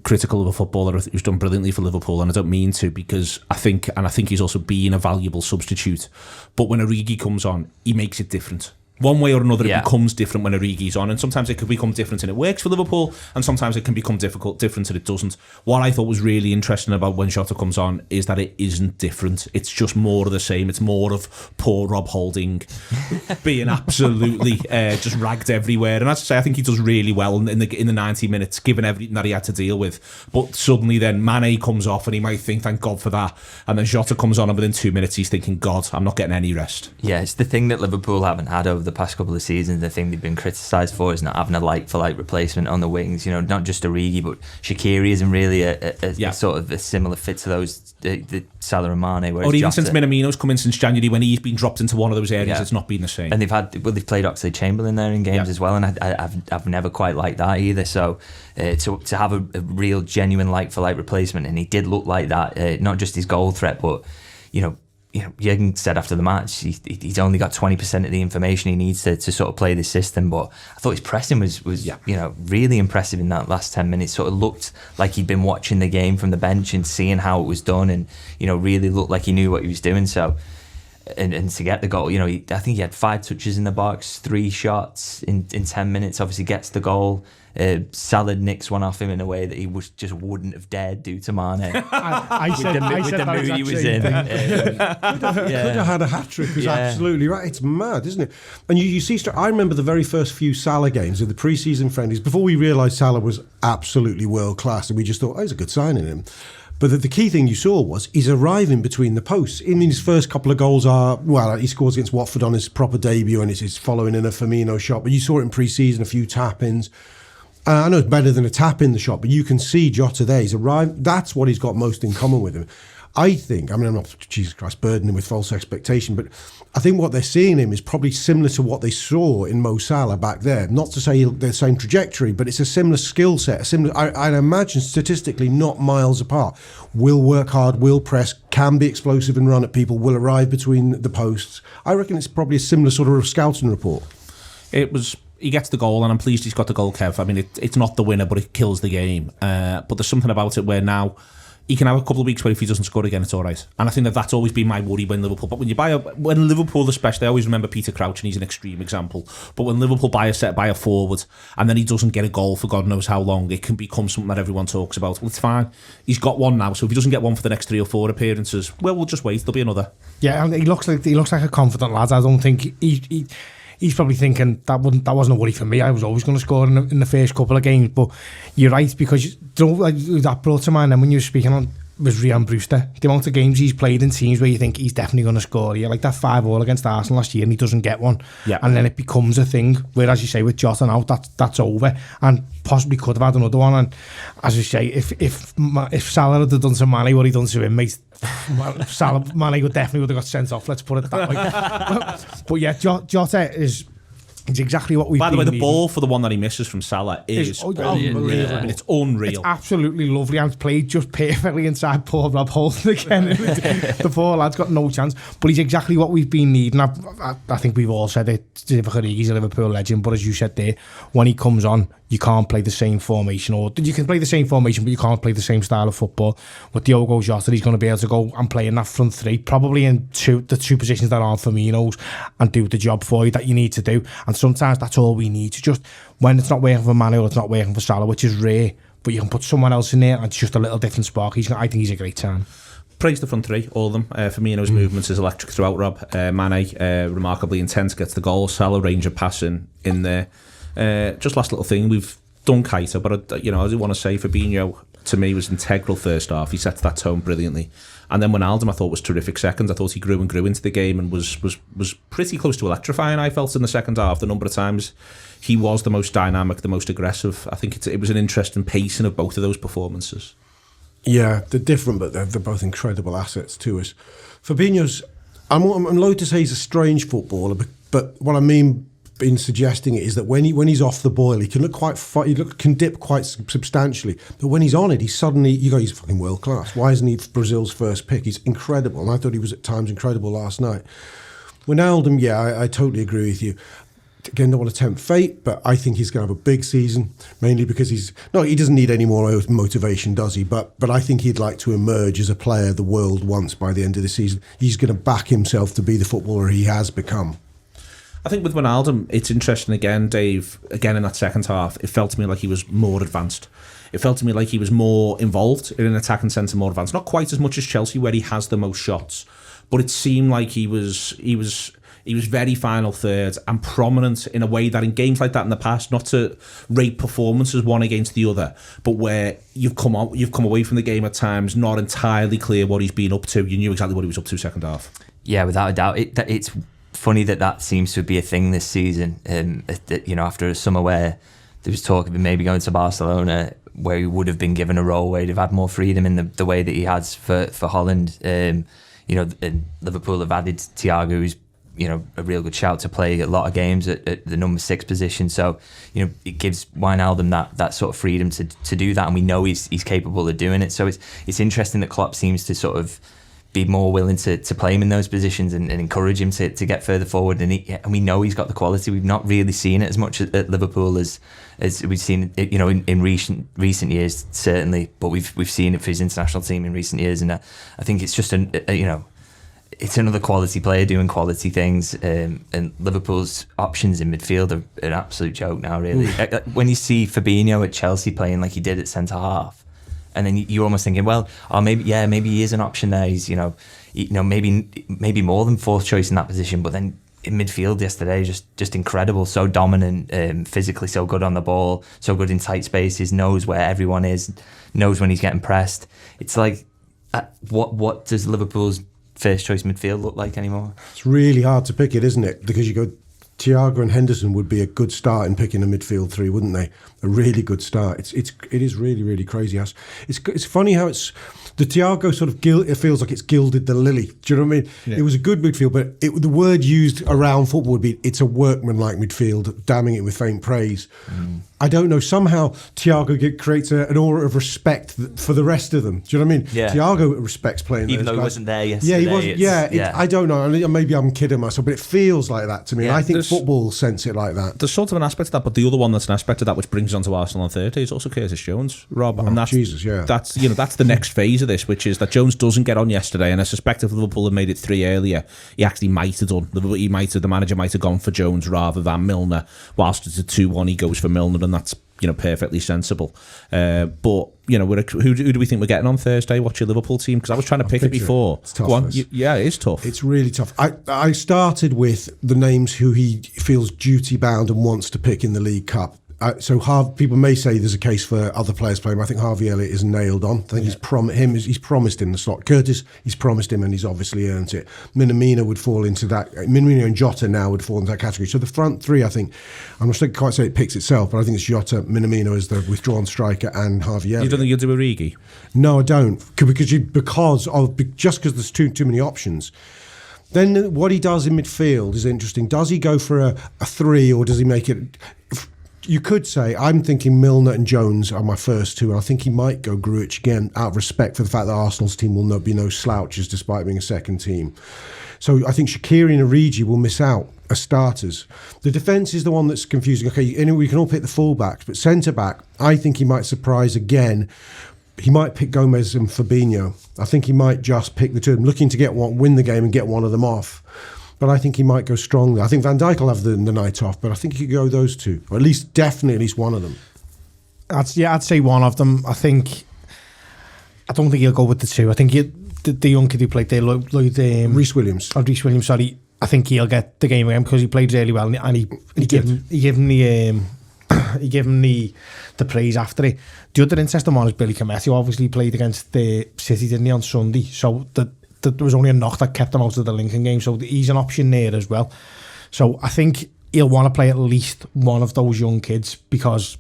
critical of a footballer who's done brilliantly for Liverpool, and I don't mean to, because I think he's also been a valuable substitute. But when Origi comes on, he makes it different. One way or another, it becomes different when Origi's on, and sometimes it can become different and it works for Liverpool, and sometimes it can become different and it doesn't. What I thought was really interesting about when Jota comes on is that it isn't different. It's just more of the same. It's more of poor Rob Holding being absolutely just ragged everywhere. And as I say, I think he does really well in the 90 minutes, given everything that he had to deal with. But suddenly then Mane comes off, and he might think, thank God for that. And then Jota comes on, and within 2 minutes he's thinking, God, I'm not getting any rest. Yeah, it's the thing that Liverpool haven't had over the past couple of seasons. The thing they've been criticised for is not having a like-for-like replacement on the wings. Not just Origi, but Shaqiri isn't really a sort of a similar fit to those the Salah and Mane. Or even since Minamino's come in since January, when he's been dropped into one of those areas, it's not been the same. And they've played Oxlade-Chamberlain there in games as well, and I've never quite liked that either. So to have a real genuine like-for-like replacement, and he did look like that, not just his goal threat, but Jürgen said after the match he's only got 20% of the information he needs to sort of play this system. But I thought his pressing was really impressive in that last 10 minutes. Sort of looked like he'd been watching the game from the bench and seeing how it was done, and really looked like he knew what he was doing. So and to get the goal, I think he had 5 touches in the box, 3 shots in 10 minutes. Obviously gets the goal. Salah nicks one off him in a way that he just wouldn't have dared do to Mane. I said the mood he was in. Could have had a hat-trick. Was absolutely right. It's mad, isn't it? And you see, I remember the very first few Salah games of the pre-season friendlies, before we realised Salah was absolutely world-class, and we just thought, he's a good signing him. But the key thing you saw was he's arriving between the posts. I mean, his first couple of goals he scores against Watford on his proper debut, and it's his following in a Firmino shot. But you saw it in pre-season, a few tap-ins. I know it's better than a tap in the shot, but you can see Jota there. He's arrived. That's what he's got most in common with him. I think, I'm not, Jesus Christ, burdening him with false expectation, but I think what they're seeing him is probably similar to what they saw in Mo Salah back there. Not to say they're the same trajectory, but it's a similar skill set. I'd imagine statistically not miles apart. Will work hard, will press, can be explosive and run at people, will arrive between the posts. I reckon it's probably a similar sort of scouting report. He gets the goal, and I'm pleased he's got the goal, Kev. I mean, it's not the winner, but it kills the game. But there's something about it where now he can have a couple of weeks where if he doesn't score again, it's all right. And I think that's always been my worry when Liverpool. But when Liverpool, especially, I always remember Peter Crouch, and he's an extreme example. But when Liverpool buy a forward, and then he doesn't get a goal for God knows how long, it can become something that everyone talks about. Well, it's fine. He's got one now, so if he doesn't get one for the next 3 or 4 appearances, well, we'll just wait. There'll be another. Yeah, and he looks like a confident lad. I don't think he's probably thinking that wasn't a worry for me. I was always going to score in the first couple of games. But you're right, because that brought to mind then when you were speaking on was Ryan Brewster. The amount of games he's played in teams where you think he's definitely going to score. Yeah, like that 5-5 against Arsenal last year, and he doesn't get one. Yeah. And then it becomes a thing. Whereas you say with Jota now, that's over, and possibly could have had another one. And as you say, if Salah had done to Mane what he done to him, mate, Mane would have got sent off. Let's put it that way. But yeah, Jota is. It's exactly what we've. By the way, the needing. ball for the one that he misses from Salah is unbelievable. Yeah. I mean, it's unreal. It's absolutely lovely, and it's played just perfectly inside poor Rob Holding again. The poor lad's got no chance, but he's exactly what we've been needing. I think we've all said it. He's a Liverpool legend, but as you said there, when he comes on, you can't play the same formation, or you can play the same formation, but you can't play the same style of football. With Diogo Jota, he's going to be able to go and play in that front three, probably in the two positions that aren't Firmino's, and do the job for you that you need to do. And sometimes that's all we need to just, when it's not working for Mane or it's not working for Salah, which is rare, but you can put someone else in there and it's just a little different spark. I think he's a great time. Praise the front three, all of them. Firmino's movements is electric throughout, Rob. Mane, remarkably intense, gets the goal. Salah, range of passing in there. Just last little thing, we've done Keita, but I do want to say Fabinho, to me, was integral first half. He set that tone brilliantly. And then Wijnaldum, I thought, was terrific second. I thought he grew and grew into the game and was pretty close to electrifying, I felt, in the second half. The number of times he was the most dynamic, the most aggressive. I think it was an interesting pacing of both of those performances. Yeah, they're different, but they're both incredible assets to us. Fabinho's, I'm loath to say he's a strange footballer, but what I mean in suggesting it is that when he's off the boil, he can look can dip quite substantially. But when he's on it, he's suddenly, he's fucking world class. Why isn't he Brazil's first pick? He's incredible, and I thought he was at times incredible last night. Wijnaldum, I totally agree with you. Again, don't want to tempt fate, but I think he's going to have a big season, mainly because he doesn't need any more motivation, does he? But I think he'd like to emerge as a player the world wants by the end of the season. He's going to back himself to be the footballer he has become. I think with Wijnaldum, it's interesting again, Dave, again in that second half, it felt to me like he was more advanced. It felt to me like he was more involved in an attacking centre, more advanced. Not quite as much as Chelsea, where he has the most shots, but it seemed like he was very final third and prominent in a way that in games like that in the past, not to rate performances one against the other, but where you've come away from the game at times not entirely clear what he's been up to. You knew exactly what he was up to second half. Yeah, without a doubt. It's funny that seems to be a thing this season. After a summer where there was talk of him maybe going to Barcelona, where he would have been given a role where he'd have had more freedom in the way that he has for Holland. And Liverpool have added Thiago, who's a real good shout to play a lot of games at the number 6 position. So it gives Wijnaldum that sort of freedom to do that, and we know he's capable of doing it. So it's interesting that Klopp seems to sort of be more willing to play him in those positions and encourage him to get further forward. And we know he's got the quality. We've not really seen it as much at Liverpool as we've seen it, in recent years, certainly. But we've seen it for his international team in recent years, and I think it's just it's another quality player doing quality things. And Liverpool's options in midfield are an absolute joke now, really. When you see Fabinho at Chelsea playing like he did at centre half, and then you're almost thinking, maybe he is an option there. He's, maybe more than fourth choice in that position. But then in midfield yesterday, just incredible, so dominant, physically so good on the ball, so good in tight spaces, knows where everyone is, knows when he's getting pressed. It's like, what does Liverpool's first choice midfield look like anymore? It's really hard to pick it, isn't it? Because you go, Thiago and Henderson would be a good start in picking a midfield three, wouldn't they? A really good start. It is really, really crazy. It's funny how it's the Thiago sort of it feels like it's gilded the lily. Do you know what I mean? Yeah. It was a good midfield, but the word used around football would be it's a workman-like midfield, damning it with faint praise. I don't know, somehow Thiago creates an aura of respect for the rest of them. Do you know what I mean? Yeah. Thiago respects playing Even those though guys. he wasn't there yesterday. Yeah, he wasn't. I don't know. Maybe I'm kidding myself, but it feels like that to me. Yeah. And I think There's- football sense it like that. There's sort of an aspect of that, but the other one that's an aspect of that which brings us on to Arsenal on Thursday is also Curtis Jones, Rob. And that's, Jesus, yeah. That's the next phase of this, which is that Jones doesn't get on yesterday, and I suspect if Liverpool had made it 3 earlier, he actually might have done. The manager might have gone for Jones rather than Milner. Whilst it's a 2-1, he goes for Milner, and that's perfectly sensible. But who do we think we're getting on Thursday? What's your Liverpool team? Because I was trying to pick it before. It's tough. Go on. Yeah, it is tough. It's really tough. I started with the names who he feels duty bound and wants to pick in the League Cup. People may say there's a case for other players playing. I think Harvey Elliott is nailed on. I think he's promised him the slot. Curtis, he's promised him and he's obviously earned it. Minamino would fall into that. Minamino and Jota now would fall into that category. So the front three, I think, I'm not quite say it picks itself, but I think it's Jota, Minamino as the withdrawn striker, and Harvey Elliott. You don't think you'll do Origi? No, I don't, because there's too many options. Then what he does in midfield is interesting. Does he go for a 3 or does he make it? You could say, I'm thinking Milner and Jones are my first two, and I think he might go Grujic again out of respect for the fact that Arsenal's team will be no slouches despite being a second team. So I think Shaqiri and Origi will miss out as starters. The defence is the one that's confusing. Okay, anyway, we can all pick the full-backs, but centre-back, I think he might surprise again. He might pick Gomez and Fabinho. I think he might just pick the two of them, looking to win the game and get one of them off. But I think he might go strongly. I think Van Dijk will have the night off, but I think he could go those two, or definitely at least one of them. I'd say one of them. I don't think he'll go with the two. I think the young kid who played there, Reece Williams. Reece Williams, sorry. I think he'll get the game again because he played really well, and he gave him the praise after it. The other interesting one is Billy Comet, who obviously played against the City, didn't he, on Sunday? So there was only a knock that kept him out of the Lincoln game, so he's an option there as well. So I think he'll want to play at least one of those young kids because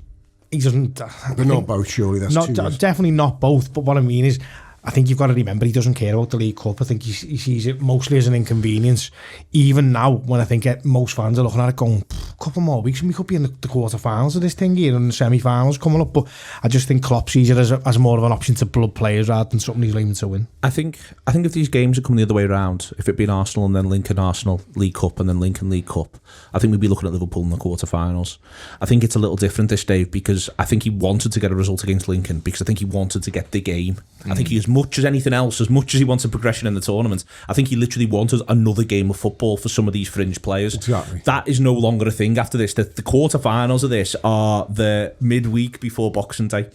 he doesn't. They're not both, surely. That's definitely not both. But what I mean is, I think you've got to remember he doesn't care about the League Cup. I think he sees it mostly as an inconvenience. Even now, when I think most fans are looking at it going, a couple more weeks and we could be in the quarter-finals of this thing here and the semi-finals coming up. But I just think Klopp sees it as more of an option to blood players rather than something he's aiming to win. I think if these games are coming the other way around, if it been Arsenal and then Lincoln Arsenal League Cup and then Lincoln League Cup, I think we'd be looking at Liverpool in the quarter-finals. I think it's a little different this day because I think he wanted to get a result against Lincoln because I think he wanted to get the game. I think he, as much as anything else, as much as he wanted progression in the tournament, I think he literally wanted another game of football for some of these fringe players. Exactly. That is no longer a thing after this. The quarter-finals of this are the midweek before Boxing Day.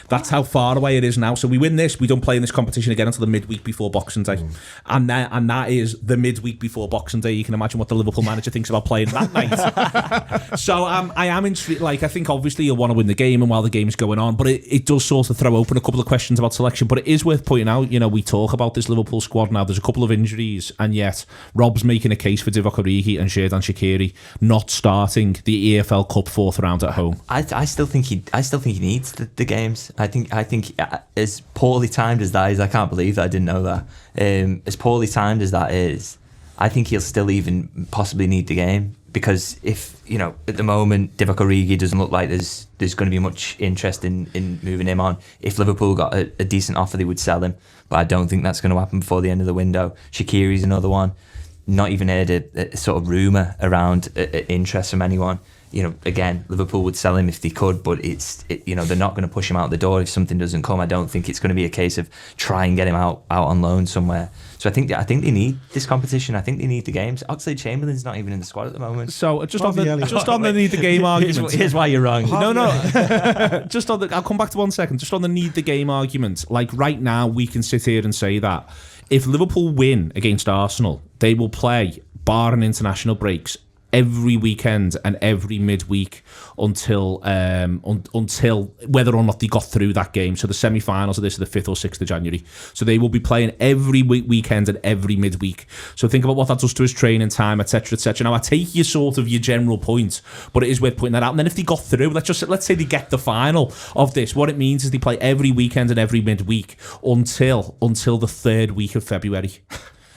That's how far away it is now. So we win this, we don't play in this competition again until the midweek before Boxing Day. And that is the midweek before Boxing Day. You can imagine what the Liverpool manager thinks about playing that night. So I am intrigued. I think obviously you'll want to win the game and while the game's going on, but it does sort of throw open a couple of questions about selection. But it is worth pointing out, we talk about this Liverpool squad now. There's a couple of injuries, and yet Rob's making a case for Divock Origi and Xherdan Shaqiri not starting the EFL Cup 4th round at home. I still think he needs the games. I think as poorly timed as that is, I can't believe that I didn't know that. As poorly timed as that is, I think he'll still even possibly need the game because if at the moment Divock Origi doesn't look like there's going to be much interest in moving him on. If Liverpool got a decent offer, they would sell him, but I don't think that's going to happen before the end of the window. Shaqiri's another one. Not even heard a sort of rumour around interest from anyone. Again, Liverpool would sell him if they could, but they're not going to push him out the door if something doesn't come. I don't think it's going to be a case of try and get him out on loan somewhere. So I think they need this competition. I think they need the games. Oxlade-Chamberlain's not even in the squad at the moment. So just on the need the game argument. Here's why you're wrong. No. Just on I'll come back to 1 second. Just on the need the game argument. Like right now, we can sit here and say that if Liverpool win against Arsenal, they will play, barring international breaks, every weekend and every midweek until whether or not they got through that game. So the semi-finals of this are the 5th or 6th of January. So they will be playing every weekend and every midweek. So think about what that does to his training time, etc., etc. Now I take your general point, but it is worth pointing that out. And then if they got through, let's say they get the final of this, what it means is they play every weekend and every midweek until the 3rd week of February.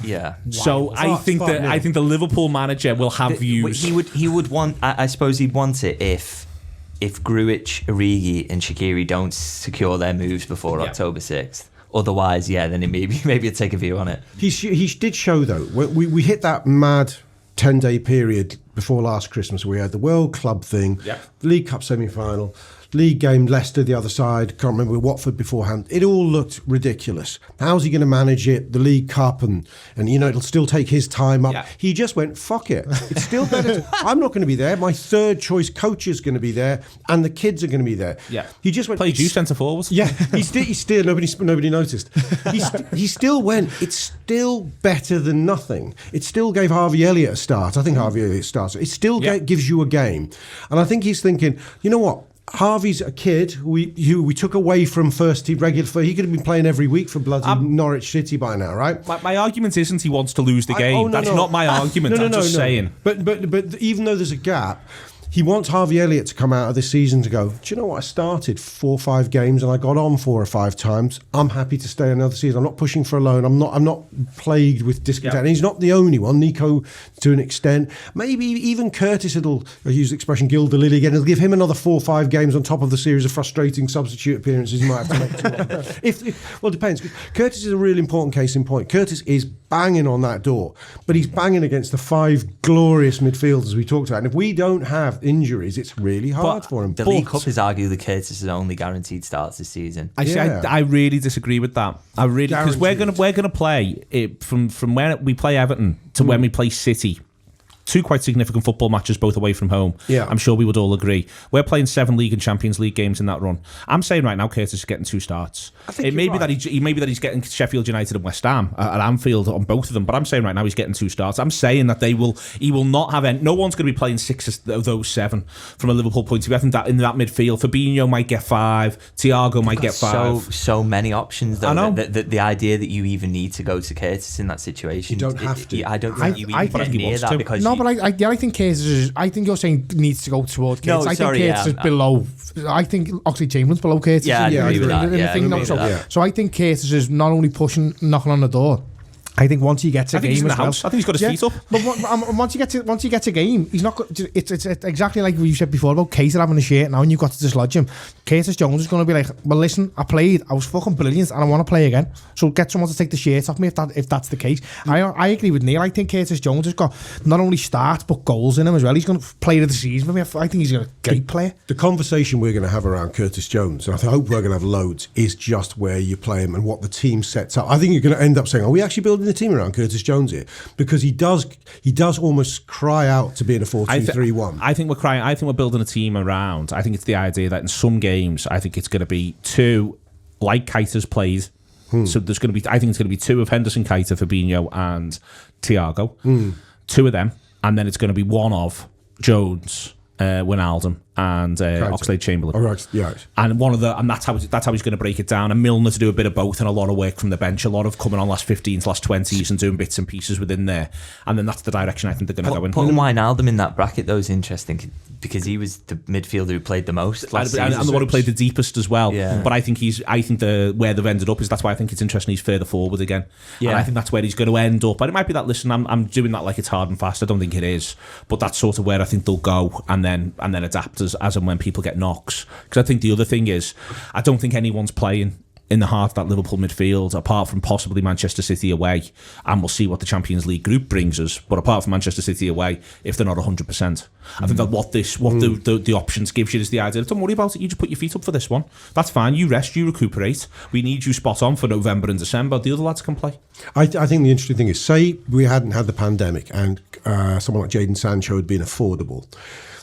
Yeah. So I think the Liverpool manager will have views. He would want. I suppose he'd want it if if Grujic, Origi and Shaqiri don't secure their moves before October 6th. Otherwise, then maybe it'd take a view on it. He did show, though, we hit that mad 10-day period before last Christmas where we had the World Club thing, League Cup semi-final, league game, Leicester the other side, can't remember, Watford beforehand. It all looked ridiculous. How's he going to manage it? The League Cup and it'll still take his time up. He just went, fuck it. It's still better. I'm not going to be there. My third choice coach is going to be there and the kids are going to be there. He just went, played you centre forwards. He still nobody noticed. He still went, it's still better than nothing. It still gave Harvey Elliott a start. I think Harvey Elliott starts. It still gives you a game. And I think he's thinking, you know what? Harvey's a kid who we took away from first team regular. He could have been playing every week for bloody Norwich City by now, right? My argument isn't he wants to lose the game. That's not my argument. I'm just saying. But even though there's a gap, he wants Harvey Elliott to come out of this season to go, do you know what? I started 4 or 5 games and I got on 4 or 5 times. I'm happy to stay another season. I'm not pushing for a loan. I'm not plagued with discontent. And he's not the only one. Nico, to an extent. Maybe even Curtis, I'll use the expression gild the lily again. It'll give him another 4 or 5 games on top of the series of frustrating substitute appearances he might have to make. Well, it depends. Curtis is a really important case in point. Curtis is banging on that door, but he's banging against the 5 glorious midfielders we talked about. And if we don't have injuries, it's really hard for him. The League Cup is arguably Curtis's only guaranteed starts this season. I really disagree with that. I really, because we're gonna play it from when we play Everton to when we play City. 2 quite significant football matches, both away from home. I'm sure we would all agree. We're playing 7 League and Champions League games in that run. I'm saying right now Curtis is getting 2 starts. It may be that he's getting Sheffield United and West Ham at Anfield on both of them, but I'm saying right now he's getting 2 starts. I'm saying that he will not have any. No one's going to be playing 6 of those 7 from a Liverpool point of view. I think that in that midfield, Fabinho might get 5, Thiago might get 5. So many options though. I know. The idea that you even need to go to Curtis in that situation, you don't have to. I don't think you even get near that because. No, but I think Curtis is. I think you're saying needs to go toward Curtis. I think Curtis is below. I think Oxlade-Chamberlain's below Curtis. I agree with that. So I think Curtis is not only knocking on the door. I think once he gets a game as well, I think he's got his feet up. But once he gets a game, he's not. It's exactly like you said before about Cater having a shirt now, and you've got to dislodge him. Curtis Jones is going to be like, well, listen, I was fucking brilliant, and I want to play again. So get someone to take the shirt off me if that's the case. I agree with Neil. I think Curtis Jones has got not only starts but goals in him as well. He's going to play of the season with me. I think he's a great player. The conversation we're going to have around Curtis Jones, and I hope we're going to have loads, is just where you play him and what the team sets up. I think you're going to end up saying, are we actually building the team around Curtis Jones here? Because he does almost cry out to be in a 4-2-3-1. I think we're building a team around. I think it's the idea that in some games, I think it's going to be 2 like Keita's played. So there's going to be, I think it's going to be 2 of Henderson, Keita, Fabinho, and Thiago. 2 of them, and then it's going to be 1 of Jones, Wijnaldum, and Oxlade-Chamberlain. All right, yeah. And that's how he's going to break it down. And Milner to do a bit of both and a lot of work from the bench, a lot of coming on last 15s, last 20s, and doing bits and pieces within there. And then that's the direction I think they're going to go in. Putting Wijnaldum in that bracket though is interesting because he was the midfielder who played the most last season. And the one who played the deepest as well. Yeah. But I think where they've ended up is that's why I think it's interesting he's further forward again. Yeah. And I think that's where he's going to end up. But it might be that, listen, I'm doing that like it's hard and fast. I don't think it is. But that's sort of where I think they'll go and then adapt as and when people get knocks. Because I think the other thing is, I don't think anyone's playing in the heart of that Liverpool midfield, apart from possibly Manchester City away, and we'll see what the Champions League group brings us. But apart from Manchester City away, if they're not 100%, I think that what the options gives you is the idea. Don't worry about it. You just put your feet up for this one. That's fine. You rest. You recuperate. We need you spot on for November and December. The other lads can play. I think the interesting thing is, say we hadn't had the pandemic and someone like Jadon Sancho had been affordable.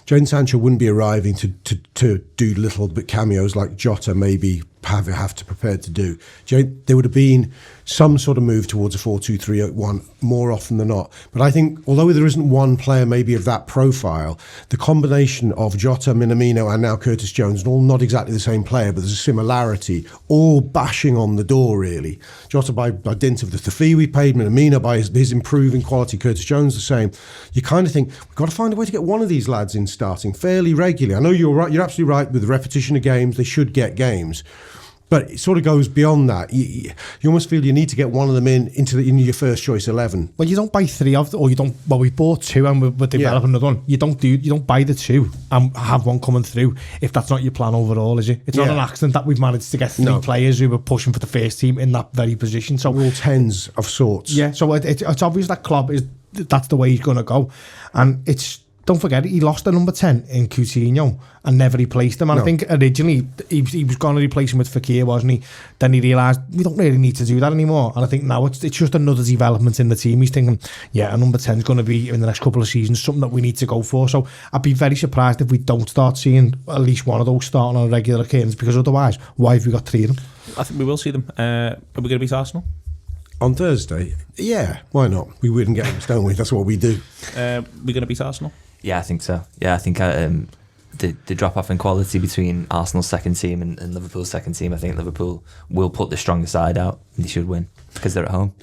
Jadon Sancho wouldn't be arriving to do little bit cameos like Jota maybe have to prepare to do. There would have been some sort of move towards a 4-2-3-1 more often than not. But I think, although there isn't one player maybe of that profile, the combination of Jota, Minamino and now Curtis Jones, and all not exactly the same player, but there's a similarity, all bashing on the door really. Jota by dint of the fee we paid, Minamino by his improving quality, Curtis Jones the same. You kind of think, we've got to find a way to get one of these lads in starting fairly regularly. I know you're right, you're absolutely right with the repetition of games, they should get games. But it sort of goes beyond that. You almost feel you need to get one of them into your first choice 11. Well, you don't buy 3 of them, or you don't. Well, we bought 2 and we're developing another one. You don't buy the 2 and have one coming through if that's not your plan overall, is it? It's not an accident that we've managed to get 3 players who were pushing for the first team in that very position. So we're all 10s of sorts. Yeah, so it's obvious that Klopp that's the way he's going to go, and it's. Don't forget, he lost the number 10 in Coutinho and never replaced him. And I think originally he was going to replace him with Fekir, wasn't he? Then he realised we don't really need to do that anymore. And I think now it's just another development in the team. He's thinking, a number 10 is going to be in the next couple of seasons something that we need to go for. So I'd be very surprised if we don't start seeing at least one of those starting on a regular cadence, because otherwise, why have we got 3 of them? I think we will see them. Are we going to beat Arsenal? On Thursday? Yeah, why not? We wouldn't get them, don't we? That's what we do. We're going to beat Arsenal? Yeah, I think so. Yeah, I think the drop off in quality between Arsenal's second team and Liverpool's second team, I think Liverpool will put the stronger side out and they should win because they're at home.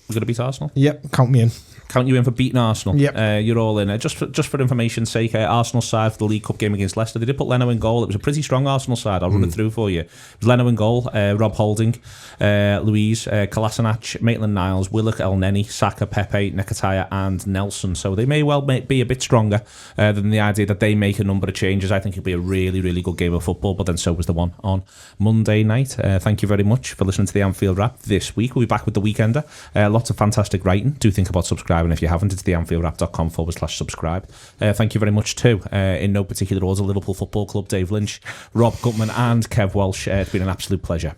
We're going to beat Arsenal? Yep, count me in. Count you in for beating Arsenal. Yep. You're all in. Just for information's sake, Arsenal side for the League Cup game against Leicester, they did put Leno in goal. It was a pretty strong Arsenal side. I'll run it through for you. It was Leno in goal, Rob Holding, Luiz, Kolasinac, Maitland-Niles, Willock, El Neni, Saka, Pepe, Nketiah and Nelson. So they may well be a bit stronger than the idea that they make a number of changes. I think it'll be a really, really good game of football, but then so was the one on Monday night. Thank you very much for listening to the Anfield Wrap this week. We'll be back with the Weekender. Lots of fantastic writing. Do think about subscribing if you haven't. It's theanfieldwrap.com/subscribe. Thank you very much too, in no particular order, Liverpool Football Club, Dave Lynch, Rob Gutmann and Kev Walsh. It's been an absolute pleasure.